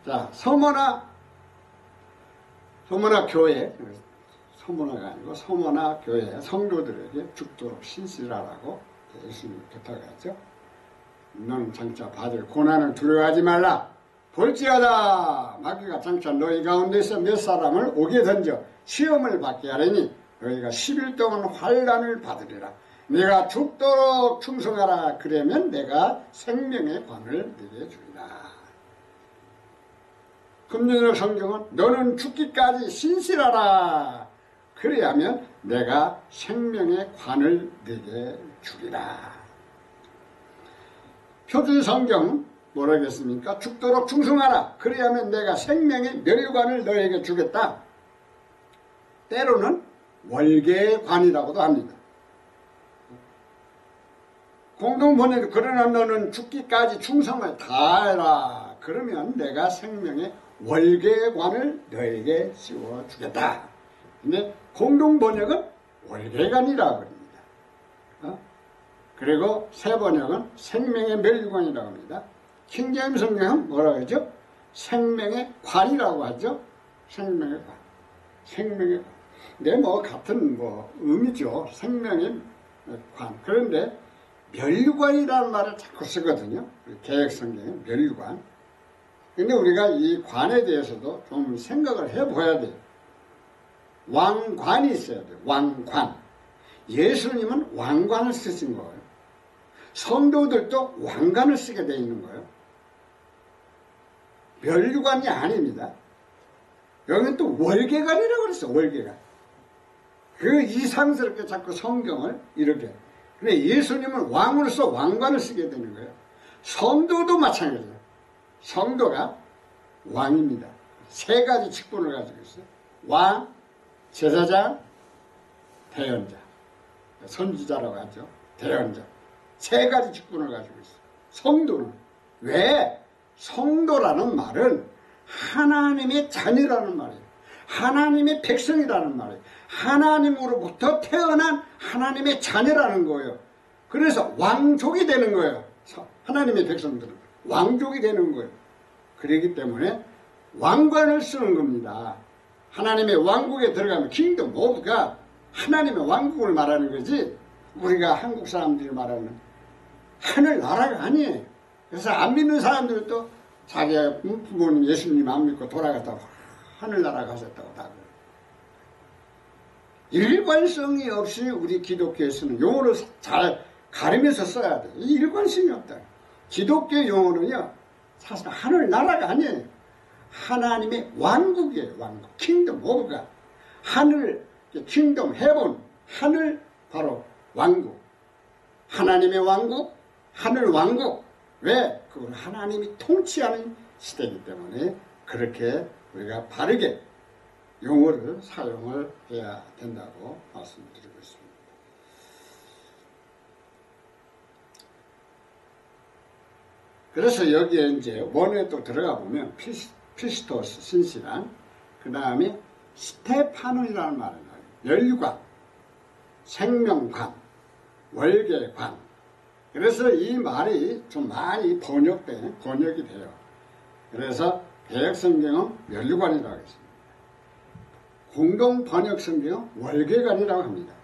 A: 자, 서머나 교회, 서머나가 아니고 서머나 교회 성도들에게 죽도록 신실하라고 예수님이 부탁하죠. 너는 장차 받을 고난을 두려워하지 말라. 볼지어다 마귀가 장차 너희 가운데서 몇 사람을 오게 던져 시험을 받게 하려니 너희가 10일 동안 환난을 받으리라. 네가 죽도록 충성하라. 그러면 내가 생명의 관을 네게 주리라. 금년의 성경은 너는 죽기까지 신실하라. 그래야면 내가 생명의 관을 네게 주리라. 표준 성경은 뭐라겠습니까? 죽도록 충성하라. 그래야면 내가 생명의 멸관을 너에게 주겠다. 때로는 월계관이라고도 합니다. 공동번역도 그러나 너는 죽기까지 충성을 다해라. 그러면 내가 생명의 월계관을 너에게 씌워주겠다. 근데 공동번역은 월계관이라고 합니다. 그리고 새번역은 생명의 멸관이라고 합니다. 킹제임스 성경은 뭐라고 하죠? 생명의 관이라고 하죠. 생명의 관. 생명의 관. 근데 뭐 같은 의미죠. 생명의 관. 그런데 멸관이라는 말을 자꾸 쓰거든요. 개역성경에 멸관. 근데 우리가 이 관에 대해서도 좀 생각을 해봐야 돼요. 왕관이 있어야 돼요. 왕관. 예수님은 왕관을 쓰신 거예요. 성도들도 왕관을 쓰게 되어 있는 거예요. 멸관이 아닙니다. 여기는 또 월계관이라고 그랬어. 월계관. 그 이상스럽게 자꾸 성경을 이렇게. 근데 예수님은 왕으로서 왕관을 쓰게 되는 거예요. 성도도 마찬가지예요. 성도가 왕입니다. 세 가지 직분을 가지고 있어요. 왕, 제사장, 대언자. 선지자라고 하죠. 대언자. 세 가지 직분을 가지고 있어요. 성도는. 왜? 성도라는 말은 하나님의 자녀라는 말이에요. 하나님의 백성이라는 말이에요. 하나님으로부터 태어난 하나님의 자녀라는 거예요. 그래서 왕족이 되는 거예요. 하나님의 백성들은 왕족이 되는 거예요. 그렇기 때문에 왕관을 쓰는 겁니다. 하나님의 왕국에 들어가면 킹덤 오브가 하나님의 왕국을 말하는 거지 우리가 한국 사람들이 말하는 하늘나라가 아니에요. 그래서 안 믿는 사람들도 자기 부모님 예수님 안 믿고 돌아갔다고 하늘나라 가셨다고 다 그래요. 일관성이 없이 우리 기독교에서는 용어를 잘 가리면서 써야 돼요. 일관성이 없다. 기독교 용어는요 사실 하늘나라가 아니에요. 하나님의 왕국이에요. 왕국. 킹덤 오브가 하늘 킹덤 헤븐 하늘 바로 왕국. 하나님의 왕국 하늘 왕국. 왜? 그건 하나님이 통치하는 시대이기 때문에 그렇게 우리가 바르게 용어를 사용을 해야 된다고 말씀드리고 있습니다. 그래서 여기에 이제 원에 또 들어가 보면 피스토스 신실한 그 다음에 스테파논이라는 말을 나와요. 멸관, 생명관, 월계관. 그래서 이 말이 좀 많이 번역이 돼요. 그래서 개역성경은 멸관이라고 했습니다. 공동번역성경은 월계관이라고 합니다.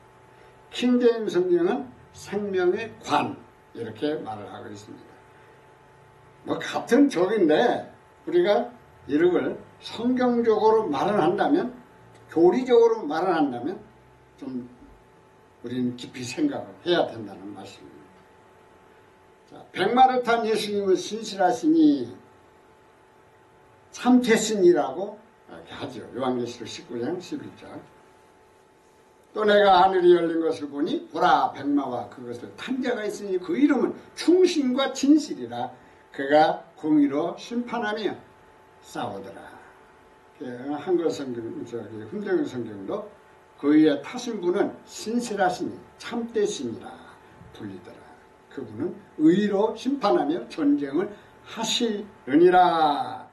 A: 킹제임스 성경은 생명의 관 이렇게 말을 하고 있습니다. 뭐 같은 적인데 우리가 이걸 성경적으로 말을 한다면 교리적으로 말을 한다면 좀 우리는 깊이 생각을 해야 된다는 말씀입니다. 자, 백마를 탄 예수님은 신실하시니 참겠으니라고 이렇게 하죠. 요한계시록 19장 11절. 또 내가 하늘이 열린 것을 보니 보라 백마와 그것을 탄 자가 있으니 그 이름은 충신과 진실이라. 그가 공의로 심판하며 싸우더라. 한글 성경, 훈대경 성경도 그 위에 타신 분은 신실하시니 참되시니라 불리더라. 그분은 의로 심판하며 전쟁을 하시느니라.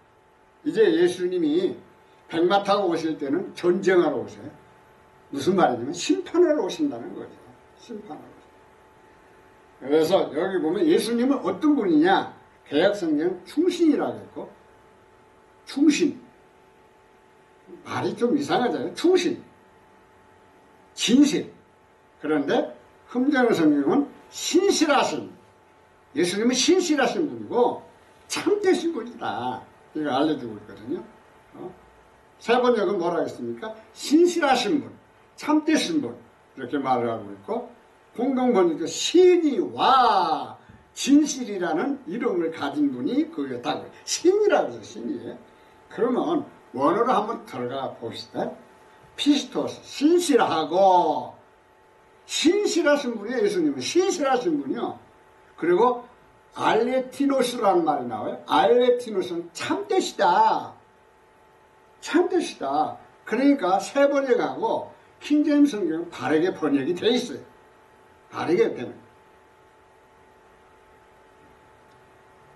A: 이제 예수님이 백마 타고 오실 때는 전쟁하러 오세요. 무슨 말이냐면 심판하러 오신다는 거죠. 심판하러 오신다. 그래서 여기 보면 예수님은 어떤 분이냐? 개약성경 충신이라고 했고, 충신. 말이 좀 이상하잖아요. 충신. 진실. 그런데 흠정의 성경은 신실하신, 예수님은 신실하신 분이고 참되신 분이다. 이거 알려주고 있거든요. 세 번역은 뭐라 했습니까? 신실하신 분, 참되신 분, 이렇게 말을 하고 있고, 공동번역도 신이 와 진실이라는 이름을 가진 분이 그게 다 신이라고 해서 신이에요. 그러면 원어로 한번 들어가 봅시다. 피스토스, 신실하고, 신실하신 분이에요. 예수님은 신실하신 분이요. 그리고 알레티노스라는 말이 나와요. 알레티노스는 참되시다. 참되시다. 그러니까 새 번역하고 킹제임스 성경은 바르게 번역이 되어 있어요. 바르게 되는.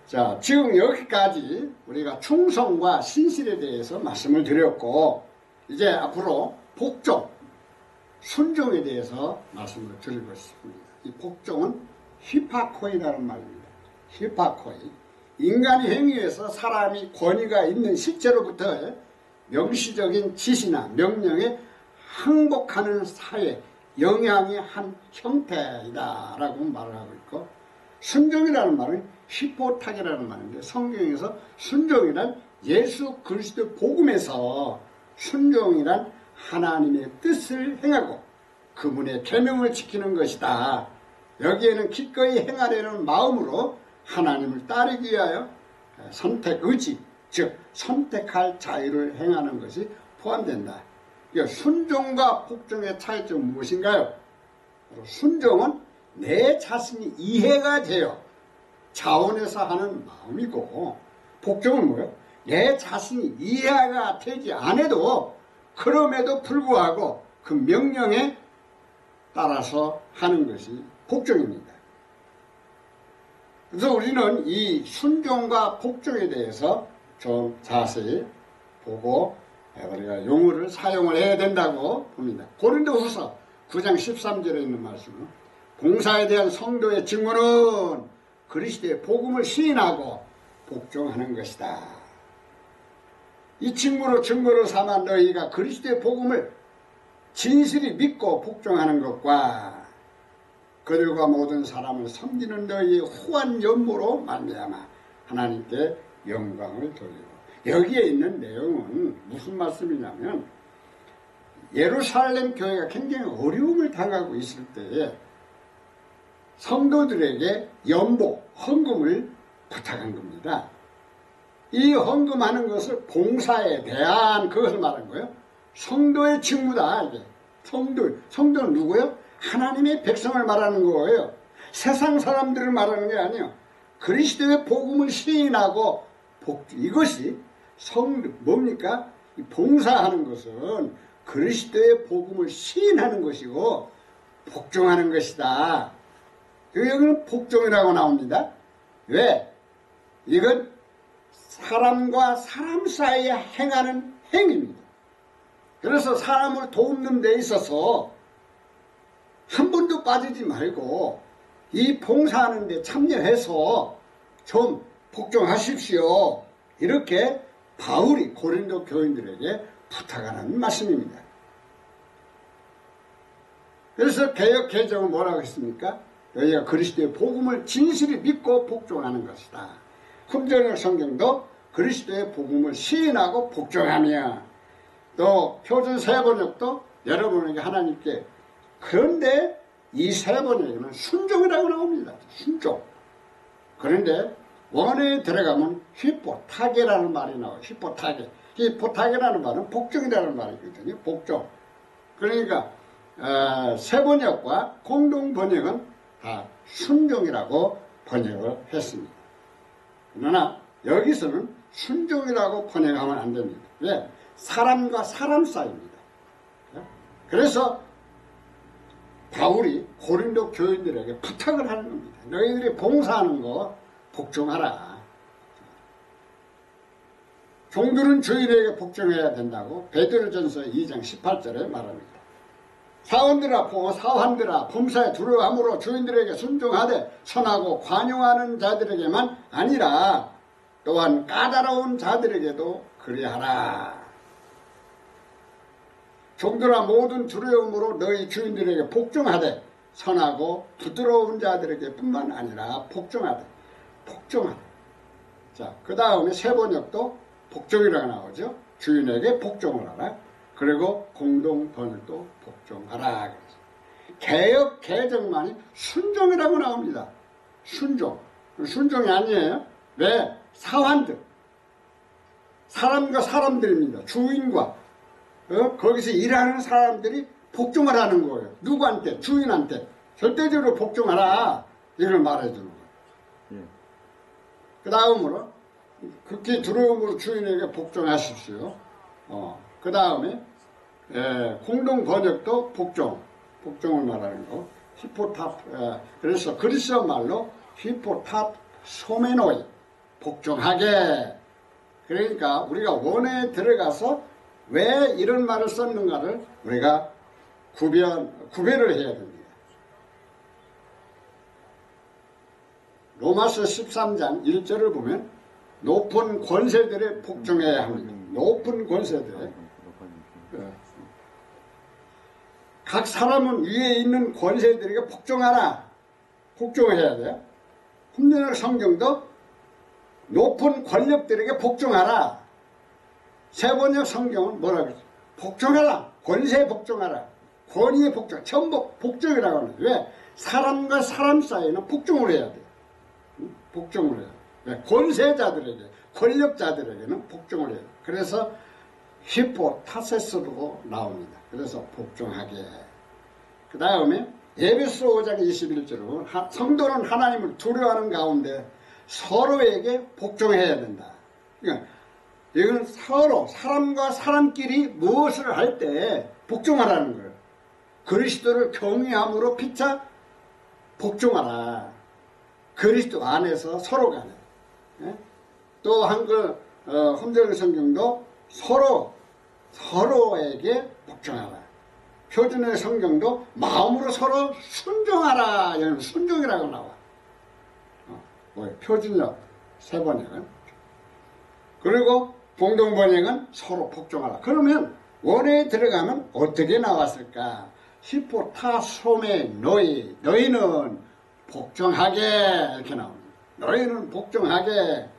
A: 자, 지금 여기까지 우리가 충성과 신실에 대해서 말씀을 드렸고, 이제 앞으로 복종, 순종에 대해서 말씀을 드리고 있습니다. 이 복종은 히파코이라는 말입니다. 히파코이. 인간의 행위에서 사람이 권위가 있는 실제로부터 명시적인 지시나 명령에 항복하는 사회, 영향의 한 형태이다 라고 말을 하고 있고, 순종이라는 말은 히포탁이라는 말인데, 성경에서 순종이란 예수 그리스도 복음에서 순종이란 하나님의 뜻을 행하고 그분의 계명을 지키는 것이다. 여기에는 기꺼이 행하려는 마음으로 하나님을 따르기 위하여 선택 의지, 즉 선택할 자유를 행하는 것이 포함된다. 순종과 복종의 차이점은 무엇인가요? 순종은 내 자신이 이해가 돼요. 자원해서 하는 마음이고, 복종은 뭐예요? 내 자신이 이해가 되지 않아도 그럼에도 불구하고 그 명령에 따라서 하는 것이 복종입니다. 그래서 우리는 이 순종과 복종에 대해서 좀 자세히 보고 우리가 용어를 사용을 해야 된다고 봅니다. 고린도후서 9장 13절에 있는 말씀은 봉사에 대한 성도의 직무는 그리스도의 복음을 시인하고 복종하는 것이다. 이 직무로 증거로 삼아 너희가 그리스도의 복음을 진실히 믿고 복종하는 것과 그들과 모든 사람을 섬기는 너희의 후한 연모로 말미암아 하나님께 영광을 돌리고. 여기에 있는 내용은 무슨 말씀이냐면, 예루살렘 교회가 굉장히 어려움을 당하고 있을 때에 성도들에게 연보, 헌금을 부탁한 겁니다. 이 헌금하는 것을 봉사에 대한 그것을 말한 거예요. 성도의 직무다. 이게 성도는 누구예요? 하나님의 백성을 말하는 거예요. 세상 사람들을 말하는 게 아니에요. 그리스도의 복음을 시인하고 이것이 뭡니까? 봉사하는 것은 그리스도의 복음을 시인하는 것이고 복종하는 것이다. 여기는 복종이라고 나옵니다. 왜? 이건 사람과 사람 사이에 행하는 행위입니다. 그래서 사람을 돕는 데 있어서 한 번도 빠지지 말고 이 봉사하는 데 참여해서 좀 복종하십시오. 이렇게 바울이 고린도 교인들에게 부탁하는 말씀입니다. 그래서 개역 개정은 뭐라고 했습니까? 너희가 그리스도의 복음을 진실히 믿고 복종하는 것이다. 흠정의 성경도 그리스도의 복음을 시인하고 복종하며, 또 표준 세 번역도 여러분에게 하나님께, 그런데 이 세 번역에는 순종이라고 나옵니다. 순종. 그런데 원어에 들어가면 히포타게라는 말이 나와요. 히포타게. 히포타게라는 말은 복종이라는 말이거든요. 복종. 그러니까 세 번역과 공동 번역은 다 순종이라고 번역을 했습니다. 그러나 여기서는 순종이라고 번역하면 안 됩니다. 왜? 사람과 사람 사이입니다. 그래서 바울이 고린도 교인들에게 부탁을 하는 겁니다. 너희들이 봉사하는 거 복종하라. 종들은 주인에게 복종해야 된다고 베드로전서 2장 18절에 말합니다. 사환들아 범사에 두려워함으로 주인들에게 순종하되 선하고 관용하는 자들에게만 아니라 또한 까다로운 자들에게도 그리하라. 종들아 모든 두려움으로 너희 주인들에게 복종하되 선하고 부드러운 자들에게 뿐만 아니라 복종하되. 자, 그 다음에 세 번역도 복종이라고 나오죠. 주인에게 복종을 하라. 그리고 공동 번역도 복종하라. 개역 개정만이 순종이라고 나옵니다. 순종이 아니에요. 왜? 사환들, 사람과 사람들입니다. 주인과 거기서 일하는 사람들이 복종을 하는 거예요. 누구한테? 주인한테. 절대적으로 복종하라. 이걸 말해주는 거예요. 그 다음으로 극히 두려움으로 주인에게 복종하십시오. 그 다음에 공동 번역도 복종을 말하는 거. 히포탑, 그래서 그리스어 말로 히포탑 소메노이, 복종하게. 그러니까 우리가 원어에 들어가서 왜 이런 말을 썼는가를 우리가 구별을 해야 됩니다. 로마서 13장 1절을 보면 높은 권세들에 복종해야 합니다. 높은 권세들에. 각 사람은 위에 있는 권세들에게 복종하라. 복종해야 돼요. 훈련의 성경도 높은 권력들에게 복종하라. 세번역 성경은 뭐라고 했죠? 복종하라. 권세에 복종하라. 권위에 복종. 전부 복종이라고 하는 거예요. 왜? 사람과 사람 사이에는 복종을 해야 돼요. 복종을 해요. 왜? 권세자들에게, 권력자들에게는 복종을 해요. 그래서 히포타세스로 나옵니다. 그래서 복종하게. 그 다음에 에베소 5장 21절은 성도는 하나님을 두려워하는 가운데 서로에게 복종해야 된다. 그러니까 이건 서로 사람과 사람끼리 무엇을 할 때 복종하라는 거예요. 그리스도를 경외함으로 피차 복종하라. 그리스도 안에서 서로 간에. 또 한글 헌정 성경도 서로에게 복종하라. 표준의 성경도 마음으로 서로 순종하라. 이런 순종이라고 나와. 표준력 세 번역은. 그리고 공동번역은 서로 복종하라. 그러면 원어에 들어가면 어떻게 나왔을까? 히포타소메 너희는 복종하게 이렇게 나옵니다. 너희는 복종하게.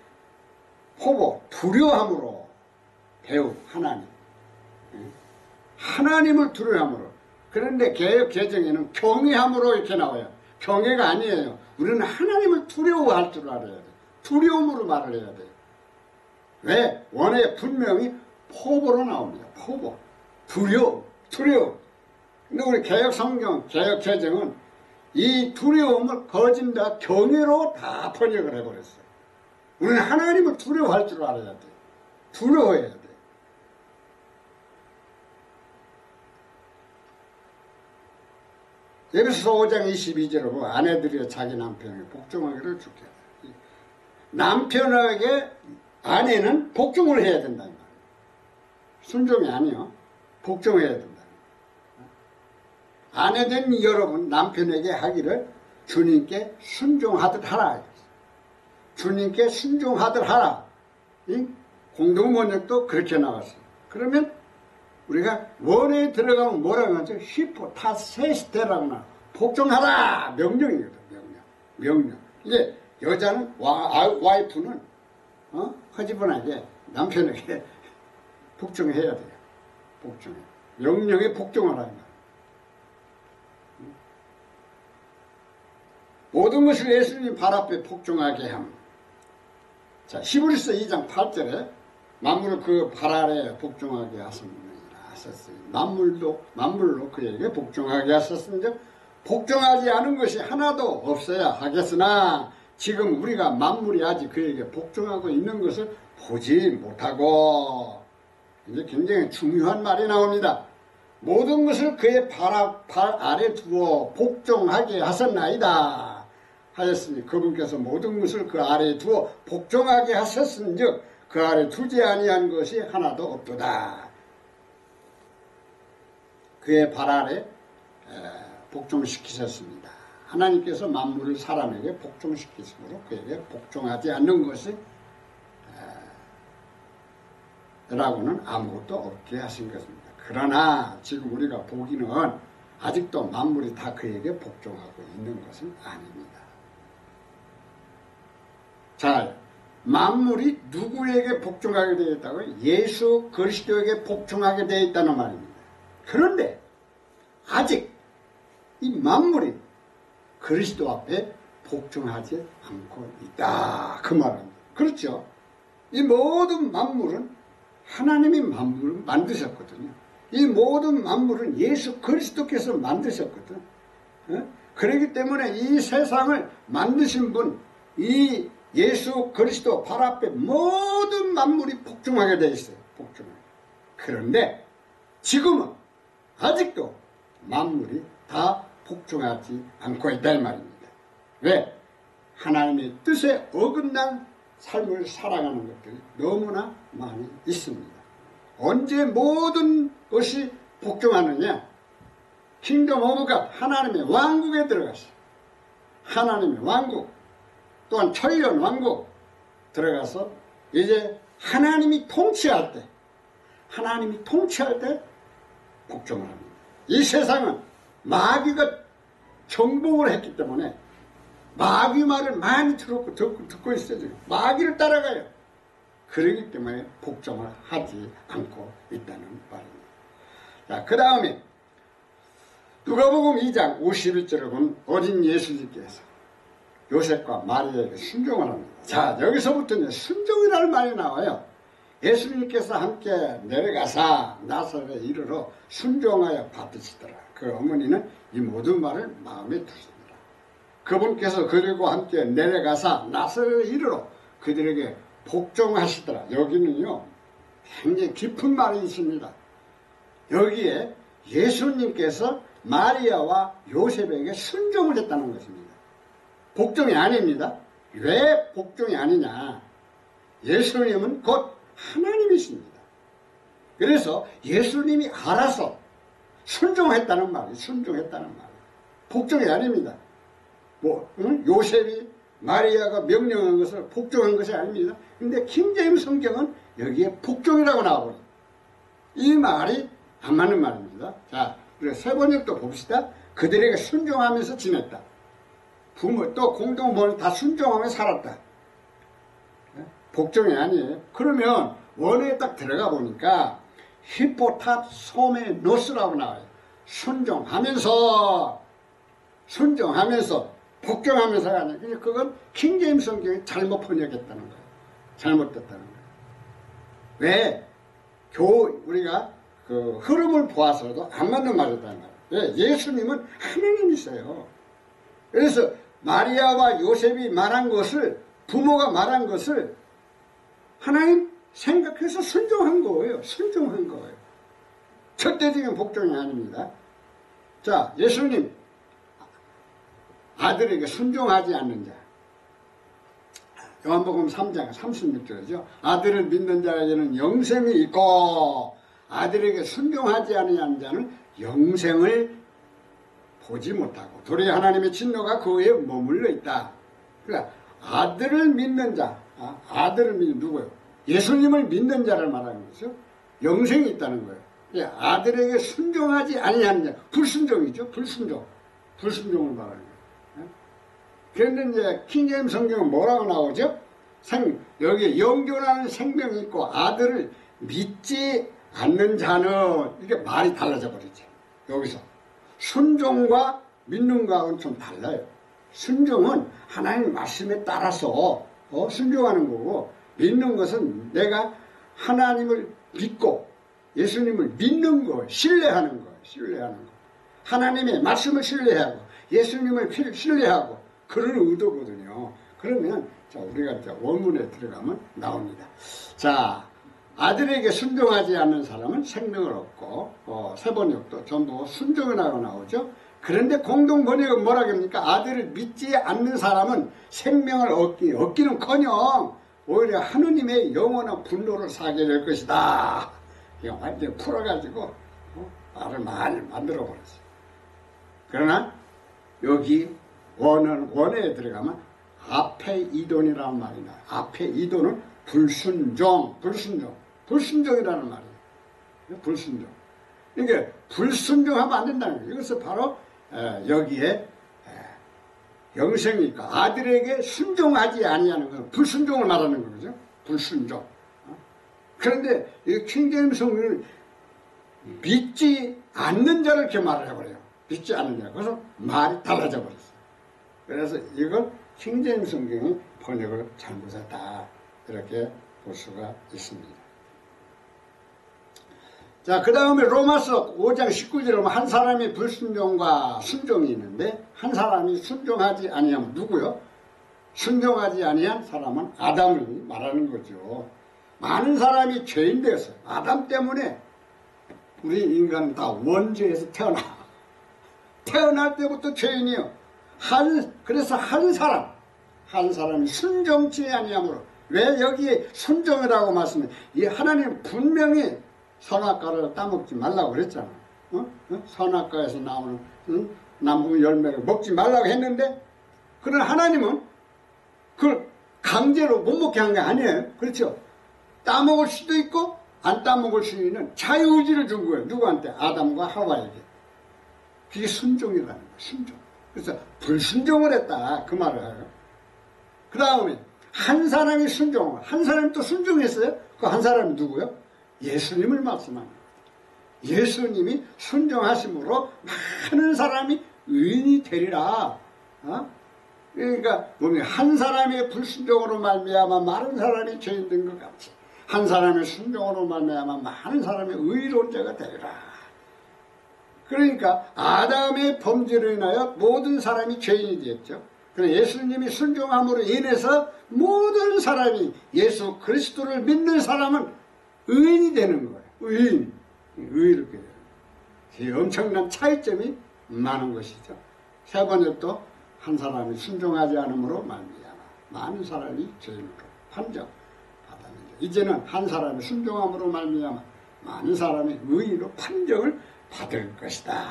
A: 포보 두려워함으로 배우 하나님. 하나님을 두려워함으로. 그런데 개역 개정에는 경외함으로 이렇게 나와요. 경외가 아니에요. 우리는 하나님을 두려워할 줄 알아야 돼요. 두려움으로 말을 해야 돼요. 왜? 원어에 분명히 포보로 나옵니다. 포보. 두려움. 근데 우리 개역 성경, 개역 개정은 이 두려움을 거진다 경외로 다 번역을 해버렸어요. 우리는 하나님을 두려워할 줄 알아야 돼요. 두려워해야 돼요. 에베소서 5장 22절에 보면 아내들이 자기 남편에게 복종하기를 주게 해요. 남편에게 아내는 복종을 해야 된다는 말이에요. 순종이 아니요. 복종해야 된다. 아내된 여러분 남편에게 하기를 주님께 순종하듯 하라. 주님께 순종하듯 하라. 공동번역도 그렇게 나왔어요. 그러면 우리가 원어에 들어가면 뭐라고 하죠? 히포타세스테라고 나와. 복종하라. 명령이거든. 명령. 이게 여자는 와이프는 허지분하게 남편에게 복종해야 돼요. 복종해. 명령에 복종하라는 거예요. 모든 것을 예수님 발 앞에 복종하게 함. 자, 히브리서 2장 8절에 만물을 그 발 아래 복종하게 하셨느니라 하셨어요. 만물로 그에게 복종하게 하셨은즉 복종하지 않은 것이 하나도 없어야 하겠으나 지금 우리가 만물이 아직 그에게 복종하고 있는 것을 보지 못하고. 이제 굉장히 중요한 말이 나옵니다. 모든 것을 그의 발 아래 두어 복종하게 하셨나이다 하였으니 그분께서 모든 것을 그 아래에 두어 복종하게 하셨은즉 그 아래 두지 아니한 것이 하나도 없도다. 그의 발 아래 복종시키셨습니다. 하나님께서 만물을 사람에게 복종시키심으로 그에게 복종하지 않는 것이 라고는 아무것도 없게 하신 것입니다. 그러나 지금 우리가 보기는 아직도 만물이 다 그에게 복종하고 있는 것은 아닙니다. 자, 만물이 누구에게 복종하게 되어 있다고요? 예수 그리스도에게 복종하게 되어 있다는 말입니다. 그런데 아직 이 만물이 그리스도 앞에 복종하지 않고 있다. 그 말은 그렇죠. 이 모든 만물은 하나님이 만물을 만드셨거든요. 이 모든 만물은 예수 그리스도께서 만드셨거든. 그렇기 때문에 이 세상을 만드신 분, 이 예수 그리스도 발 앞에 모든 만물이 복종하게 되어 있어요. 복종하게. 그런데 지금은 아직도 만물이 다 복종하지 않고 있다 이 말입니다. 왜? 하나님의 뜻에 어긋난 삶을 살아가는 것들이 너무나 많이 있습니다. 언제 모든 것이 복종하느냐? 킹덤 오브 갓, 하나님의 왕국에 들어갔어요. 하나님의 왕국, 또한 천년 왕국 들어가서 이제 하나님이 통치할 때 복종을 합니다. 이 세상은 마귀가 정복을 했기 때문에 마귀 말을 많이 듣고 있어요. 지금. 마귀를 따라가요. 그러기 때문에 복종을 하지 않고 있다는 말입니다. 자, 그 다음에 누가복음 2장 51절을 본 어린 예수님께서 요셉과 마리아에게 순종을 합니다. 자, 여기서부터 이제 순종이라는 말이 나와요. 예수님께서 함께 내려가사 나사렛에 이르러 순종하여 받으시더라. 그 어머니는 이 모든 말을 마음에 두십니다. 그분께서 그들과 함께 내려가사 나사렛에 이르러 그들에게 복종하시더라. 여기는요 굉장히 깊은 말이 있습니다. 여기에 예수님께서 마리아와 요셉에게 순종을 했다는 것입니다. 복종이 아닙니다. 왜 복종이 아니냐? 예수님은 곧 하나님이십니다. 그래서 예수님이 알아서 순종했다는 말이 순종했다는 말. 복종이 아닙니다. 요셉이 마리아가 명령한 것을 복종한 것이 아닙니다. 근데 킹제임스 성경은 여기에 복종이라고 나와버려요. 이 말이 안 맞는 말입니다. 자, 우리가 세 번역도 봅시다. 그들에게 순종하면서 지냈다. 부모 또 공동부모는 다 순종하며 살았다. 복종이 아니에요. 그러면 원어에 딱 들어가 보니까 히포탑 소메노스라고 나와요. 순종하면서 복종하면서가 아니라 그건 킹제임스 성경이 잘못 번역했다는 거예요. 잘못됐다는 거예요. 왜? 우리가 그 흐름을 보아서도 안 맞는 말이었다는 거예요. 왜? 예수님은 하나님이세요. 그래서 마리아와 요셉이 말한 것을 부모가 말한 것을 하나님 생각해서 순종한 거예요. 순종한 거예요. 절대적인 복종이 아닙니다. 자, 예수님 아들에게 순종하지 않는 자. 요한복음 3장 36절이죠. 아들을 믿는 자에게는 영생이 있고 아들에게 순종하지 않는 자는 영생을 보지 못하고 도리어 하나님의 진노가 그 위에 머물러 있다. 그러니까 아들을 믿는 자, 아들을 믿는 누구예요? 예수님을 믿는 자를 말하는 거죠. 영생이 있다는 거예요. 아들에게 순종하지 아니하는 자, 불순종이죠. 불순종을 말하는 거예요. 그런데 이제 킹제임스 성경은 뭐라고 나오죠? 여기 영존하는 생명이 있고 아들을 믿지 않는 자는 이게 말이 달라져 버리죠. 여기서 순종과 믿는 거하고는 좀 달라요. 순종은 하나님 말씀에 따라서 순종하는 거고, 믿는 것은 내가 하나님을 믿고 예수님을 믿는 거, 신뢰하는 거. 하나님의 말씀을 신뢰하고 예수님을 신뢰하고 그런 의도거든요. 그러면 자, 우리가 이제 원문에 들어가면 나옵니다. 자, 아들에게 순종하지 않는 사람은 생명을 얻고 세 번역도 전부 순종이라고 나오죠. 그런데 공동 번역은 뭐라고 합니까? 아들을 믿지 않는 사람은 생명을 얻기는커녕 오히려 하느님의 영원한 분노를 사게 될 것이다. 이거 완전히 풀어가지고 말을 많이 만들어 버렸어요. 그러나 여기 원어에 들어가면 앞에 이돈이라는 말이 나와요. 앞에 이돈은 불순종이라는 말이에요. 불순종. 이게 불순종하면 안 된다는 거예요. 이것은 바로 여기에 영생이 있고 아들에게 순종하지 아니하는 것은 불순종을 말하는 거죠. 불순종. 그런데 이 킹제임스 성경은 믿지 않는 자를 이렇게 말을 해버려요. 믿지 않는 자. 그래서 말이 달라져 버렸어요. 그래서 이걸 킹제임스 성경이 번역을 잘못했다. 이렇게 볼 수가 있습니다. 자, 그 다음에 로마서 5장 19절에 보면 한 사람이 불순종과 순종이 있는데 한 사람이 순종하지 아니하면 누구요? 순종하지 아니한 사람은 아담을 말하는 거죠. 많은 사람이 죄인 되었어요. 아담 때문에 우리 인간은 다 원죄에서 태어날 때부터 죄인이요. 그래서 한 사람이 순종치 아니하므로 왜 여기에 순종이라고 말씀해? 이 하나님 분명히 선악과를 따먹지 말라고 그랬잖아. 선악과에서 나오는 나무 열매를 먹지 말라고 했는데 그런 하나님은 그걸 강제로 못 먹게 한 게 아니에요. 그렇죠? 따먹을 수도 있고 안 따먹을 수 있는 자유의지를 준 거예요. 누구한테? 아담과 하와에게. 그게 순종이라는 거예요. 순종. 그래서 불순종을 했다. 그 말을 해요. 그 다음에 한 사람이 순종을, 한 사람이 또 순종했어요. 그 한 사람이 누구요? 예수님을 말씀합니다. 예수님이 순종하심으로 많은 사람이 의인이 되리라. 그러니까 한 사람의 불순종으로 말미암아 많은 사람이 죄인 된 것 같이 한 사람의 순종으로 말미암아 많은 사람이 의로운 자가 되리라. 그러니까 아담의 범죄로 인하여 모든 사람이 죄인이 되었죠. 그래서 예수님이 순종함으로 인해서 모든 사람이 예수 그리스도를 믿는 사람은 의인이 되는 거예요. 의롭게 되는 거예요. 엄청난 차이점이 많은 것이죠. 세 번째도 한 사람이 순종하지 않음으로 말미암아 많은 사람이 죄인으로 판정받았는데 이제는 한 사람이 순종함으로 말미암아 많은 사람이 의인으로 판정을 받을 것이다.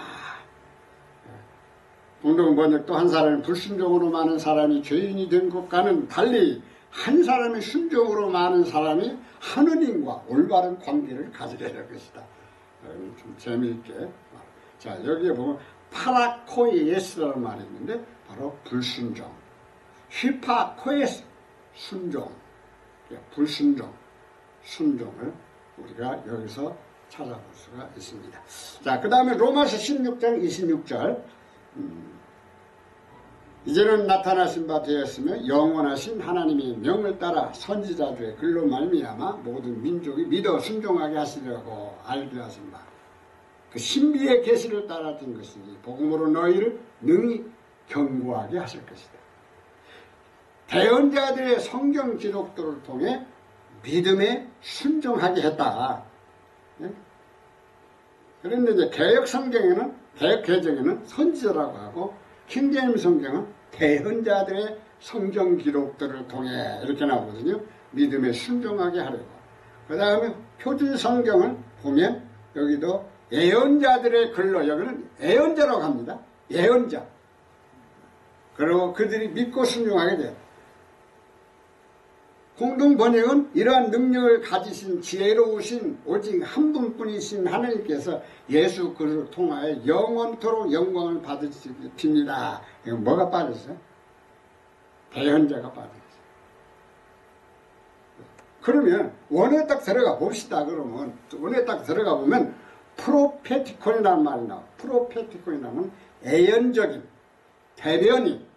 A: 공동 번역도 한 사람이 불순종으로 많은 사람이 죄인이 된 것과는 달리 한 사람의 순종으로 많은 사람이 하느님과 올바른 관계를 가지게 될 것이다. 좀 재미있게. 자, 여기에 보면 파라코이에스라는 말이 있는데 바로 불순종. 휘파코에스 순종. 불순종. 순종을 우리가 여기서 찾아볼 수가 있습니다. 자, 그 다음에 로마서 16장 26절. 이제는 나타나신 바 되었으며 영원하신 하나님의 명을 따라 선지자들의 글로 말미암아 모든 민족이 믿어 순종하게 하시려고 알게 하신 바 그 신비의 계시를 따라 든 것이니 복음으로 너희를 능히 견고하게 하실 것이다. 대언자들의 성경 기록들을 통해 믿음에 순종하게 했다. 그런데 이제 개혁 개정에는 선지자라고 하고 킹제임스 성경은 대언자들의 성경 기록들을 통해 이렇게 나오거든요. 믿음에 순종하게 하려고. 그 다음에 표준 성경을 보면 여기도 예언자들의 글로 여기는 예언자라고 합니다. 예언자. 그리고 그들이 믿고 순종하게 돼요. 공동 번역은 이러한 능력을 가지신 지혜로우신 오직 한 분뿐이신 하나님께서 예수 그리스도를 통하여 영원토록 영광을 받으십니다. 이거 뭐가 빠졌어요? 대언자가 빠졌어요. 그러면 원에 딱 들어가 봅시다. 그러면 원에 딱 들어가 보면 프로페티콘이라는 말이 나와요. 프로페티콘이라는 예언적인 대변인.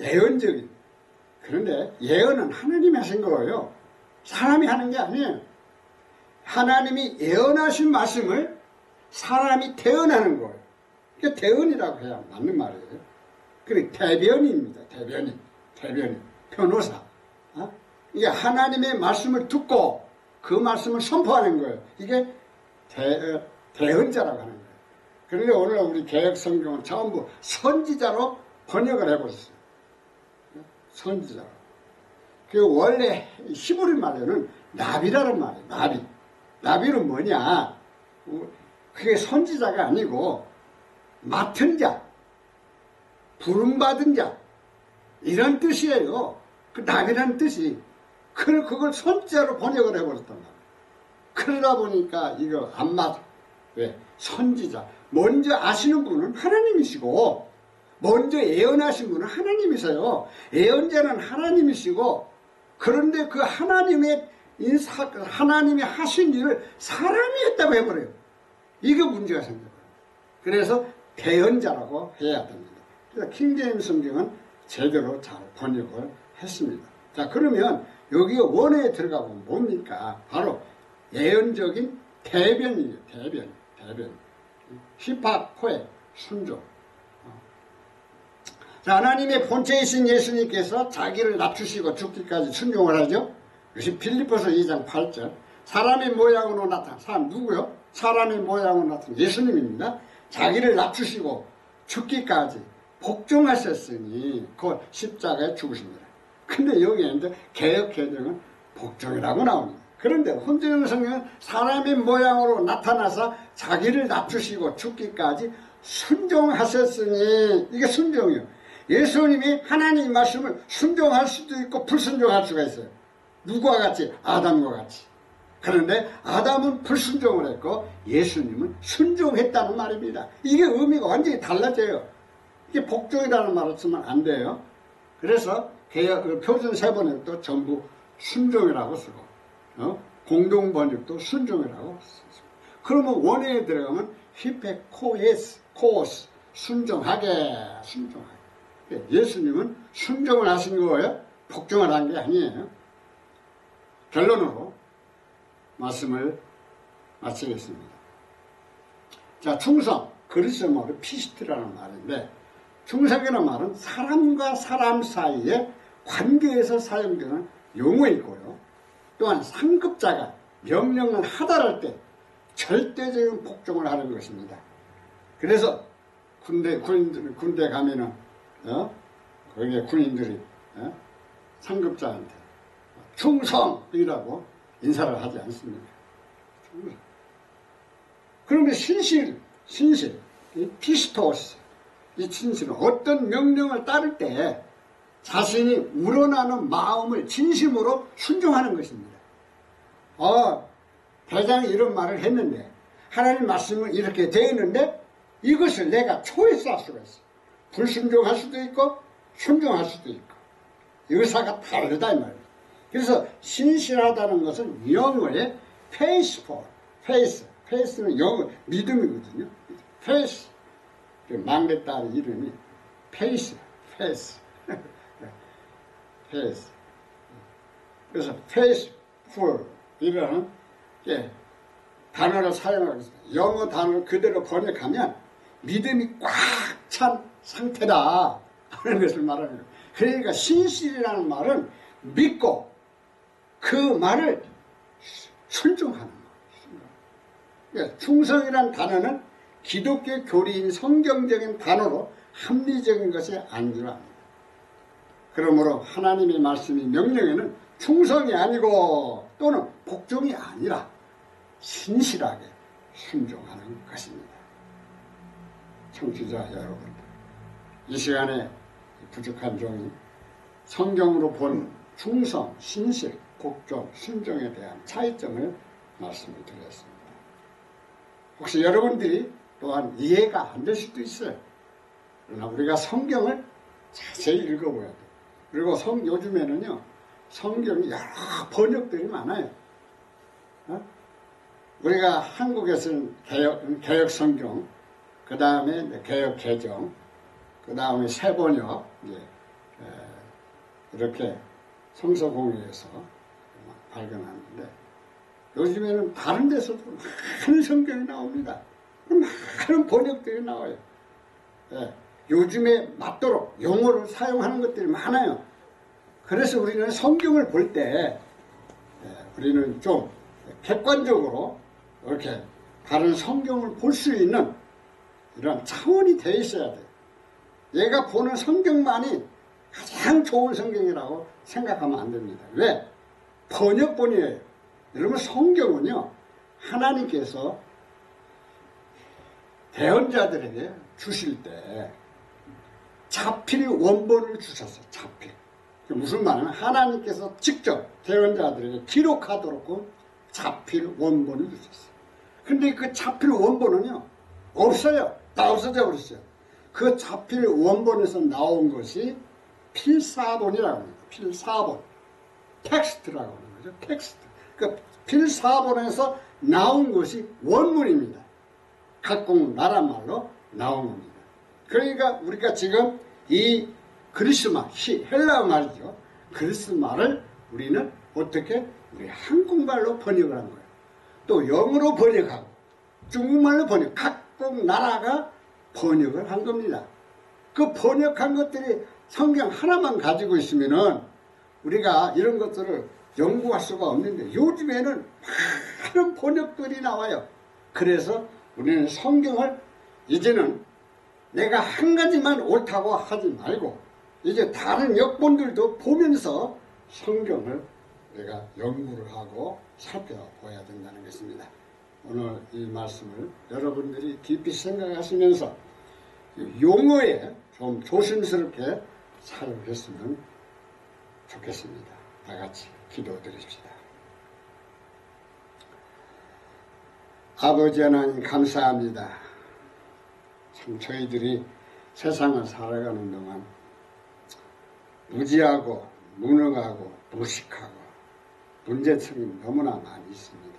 A: 예언적인. 그런데 예언은 하나님이 하신 거예요. 사람이 하는 게 아니에요. 하나님이 예언하신 말씀을 사람이 대언하는 거예요. 그게 대언이라고 해야 맞는 말이에요. 그래 대변인입니다. 대변인. 변호사. 이게 하나님의 말씀을 듣고 그 말씀을 선포하는 거예요. 이게 대언자라고 하는 거예요. 그런데 오늘 우리 개역 성경은 전부 선지자로 번역을 해버렸어요. 선지자로. 그 원래 히브리 말에는 나비라는 말이에요. 나비. 나비는 뭐냐? 그게 선지자가 아니고 맡은 자, 부름받은 자 이런 뜻이에요. 그 나비라는 뜻이. 그걸 선지자로 번역을 해버렸단 말이에요. 그러다 보니까 이거 안 맞아. 왜? 선지자. 먼저 아시는 분은 하나님이시고 먼저 예언하신 분은 하나님이세요. 예언자는 하나님이시고 그런데 그 하나님이 하신 일을 사람이 했다고 해버려요. 이게 문제가 생겨요. 그래서 대언자라고 해야 됩니다. 그래서 킹제임스 성경은 제대로 잘 번역을 했습니다. 자, 그러면 여기 원어에 들어가보면 뭡니까? 바로 예언적인 대변이에요. 대변. 히파코의 순종. 자, 하나님의 본체이신 예수님께서 자기를 낮추시고 죽기까지 순종을 하죠. 이것이 빌립보서 2장 8절. 사람의 모양으로 나타난 사람 누구요? 사람의 모양으로 나타난 예수님입니다. 자기를 낮추시고 죽기까지 복종하셨으니 그 십자가에 죽으십니다. 근데 여기에 이제 개역 개정은 복종이라고 나옵니다. 그런데 혼재영 성경은 사람의 모양으로 나타나서 자기를 낮추시고 죽기까지 순종하셨으니 이게 순종이요. 예수님이 하나님 말씀을 순종할 수도 있고 불순종할 수가 있어요. 누구와 같이? 아담과 같이. 그런데 아담은 불순종을 했고 예수님은 순종했다는 말입니다. 이게 의미가 완전히 달라져요. 이게 복종이라는 말을 쓰면 안 돼요. 그래서 표준 세번역도 전부 순종이라고 쓰고 공동번역도 순종이라고 쓰고 그러면 원어에 들어가면 히페코에스 코스 순종하게. 예수님은 순종을 하신 거예요. 복종을 한 게 아니에요. 결론으로 말씀을 마치겠습니다. 자, 충성. 그리스어 말로 피시트라는 말인데 충성이라는 말은 사람과 사람 사이의 관계에서 사용되는 용어이고요. 또한 상급자가 명령을 하달할 때 절대적인 복종을 하는 것입니다. 그래서 군대 가면은 거기에 군인들이 상급자한테 충성이라고 인사를 하지 않습니다. 그러면 신실, 이 피스토스, 이 진실은 어떤 명령을 따를 때 자신이 우러나는 마음을 진심으로 순종하는 것입니다. 대장이 이런 말을 했는데 하나님 말씀은 이렇게 되어 있는데 이것을 내가 초에서 할 수가 있어. 불순종할 수도 있고 순종할 수도 있고 의사가 다르다 이 말이에요. 그래서 신실하다는 것은 영어의 faithful, faith는 영어 믿음이거든요. faith, 막내딸 이름이 faith. 그래서 faithful이라는 단어를 사용하고 있습니다. 영어 단어를 그대로 번역하면 믿음이 꽉 찬 상태다 하는 것을 말합니다. 그러니까 신실이라는 말은 믿고 그 말을 순종하는 말. 충성이라는 단어는 기독교 교리인 성경적인 단어로 합리적인 것이 아니라 합니다. 그러므로 하나님의 말씀이 명령에는 충성이 아니고 또는 복종이 아니라 신실하게 순종하는 것입니다. 청취자 여러분, 이 시간에 부족한 종이 성경으로 본 충성, 신실, 복종, 순종에 대한 차이점을 말씀을 드렸습니다. 혹시 여러분들이 또한 이해가 안 될 수도 있어요. 그러나 우리가 성경을 자세히 읽어봐야 돼요. 그리고 요즘에는요, 성경이 여러 번역들이 많아요. 우리가 한국에서는 개역 성경, 그 다음에 개역 개정, 그 다음에 새번역, 이렇게 성서공회에서 발견하는데 요즘에는 다른 데서도 많은 성경이 나옵니다. 많은 번역들이 나와요. 요즘에 맞도록 용어를 사용하는 것들이 많아요. 그래서 우리는 성경을 볼 때 우리는 좀 객관적으로 이렇게 다른 성경을 볼 수 있는 이런 차원이 되어 있어야 돼요. 얘가 보는 성경만이 가장 좋은 성경이라고 생각하면 안 됩니다. 왜? 번역본이에요. 여러분, 성경은요, 하나님께서 대언자들에게 주실 때 자필 원본을 주셨어요. 자필. 무슨 말이냐면 하나님께서 직접 대언자들에게 기록하도록 자필 원본을 주셨어요. 근데 그 자필 원본은요, 없어요. 다 없어져 버렸어요. 그 자필 원본에서 나온 것이 필사본이라고 합니다. 필사본. 텍스트라고 하는 거죠. 텍스트. 그 필사본에서 나온 것이 원문입니다. 각국 나라 말로 나온 겁니다. 그러니까 우리가 지금 이 그리스말, 헬라어 말이죠. 그리스말을 우리는 어떻게? 우리 한국말로 번역을 한 거예요. 또 영어로 번역하고 중국말로 번역, 각국 나라가 번역을 한 겁니다. 그 번역한 것들이 성경 하나만 가지고 있으면은 우리가 이런 것들을 연구할 수가 없는데 요즘에는 많은 번역들이 나와요. 그래서 우리는 성경을 이제는 내가 한 가지만 옳다고 하지 말고 이제 다른 역본들도 보면서 성경을 우리가 연구를 하고 살펴봐야 된다는 것입니다. 오늘 이 말씀을 여러분들이 깊이 생각하시면서 용어에 좀 조심스럽게 살펴봤으면 좋겠습니다. 다 같이 기도드립시다. 아버지 하나님 감사합니다. 참 저희들이 세상을 살아가는 동안 무지하고 무능하고 무식하고 문제점이 너무나 많이 있습니다.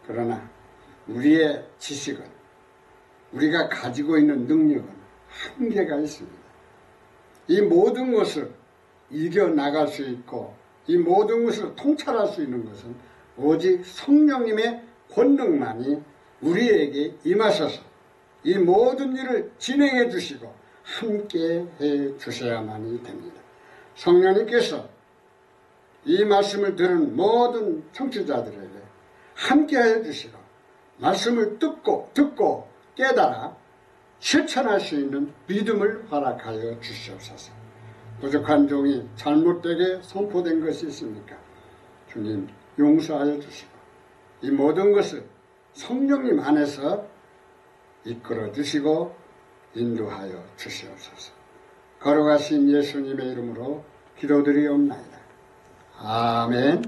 A: 그러나 우리의 지식은, 우리가 가지고 있는 능력은 한계가 있습니다. 이 모든 것을 이겨나갈 수 있고 이 모든 것을 통찰할 수 있는 것은 오직 성령님의 권능만이 우리에게 임하셔서 이 모든 일을 진행해 주시고 함께 해 주셔야만이 됩니다. 성령님께서 이 말씀을 들은 모든 청취자들에게 함께 해 주시고 말씀을 듣고 깨달아 실천할 수 있는 믿음을 허락하여 주시옵소서. 부족한 종이 잘못되게 선포된 것이 있습니까? 주님 용서하여 주시고 이 모든 것을 성령님 안에서 이끌어 주시고 인도하여 주시옵소서. 걸어가신 예수님의 이름으로 기도드리옵나이다. 아멘.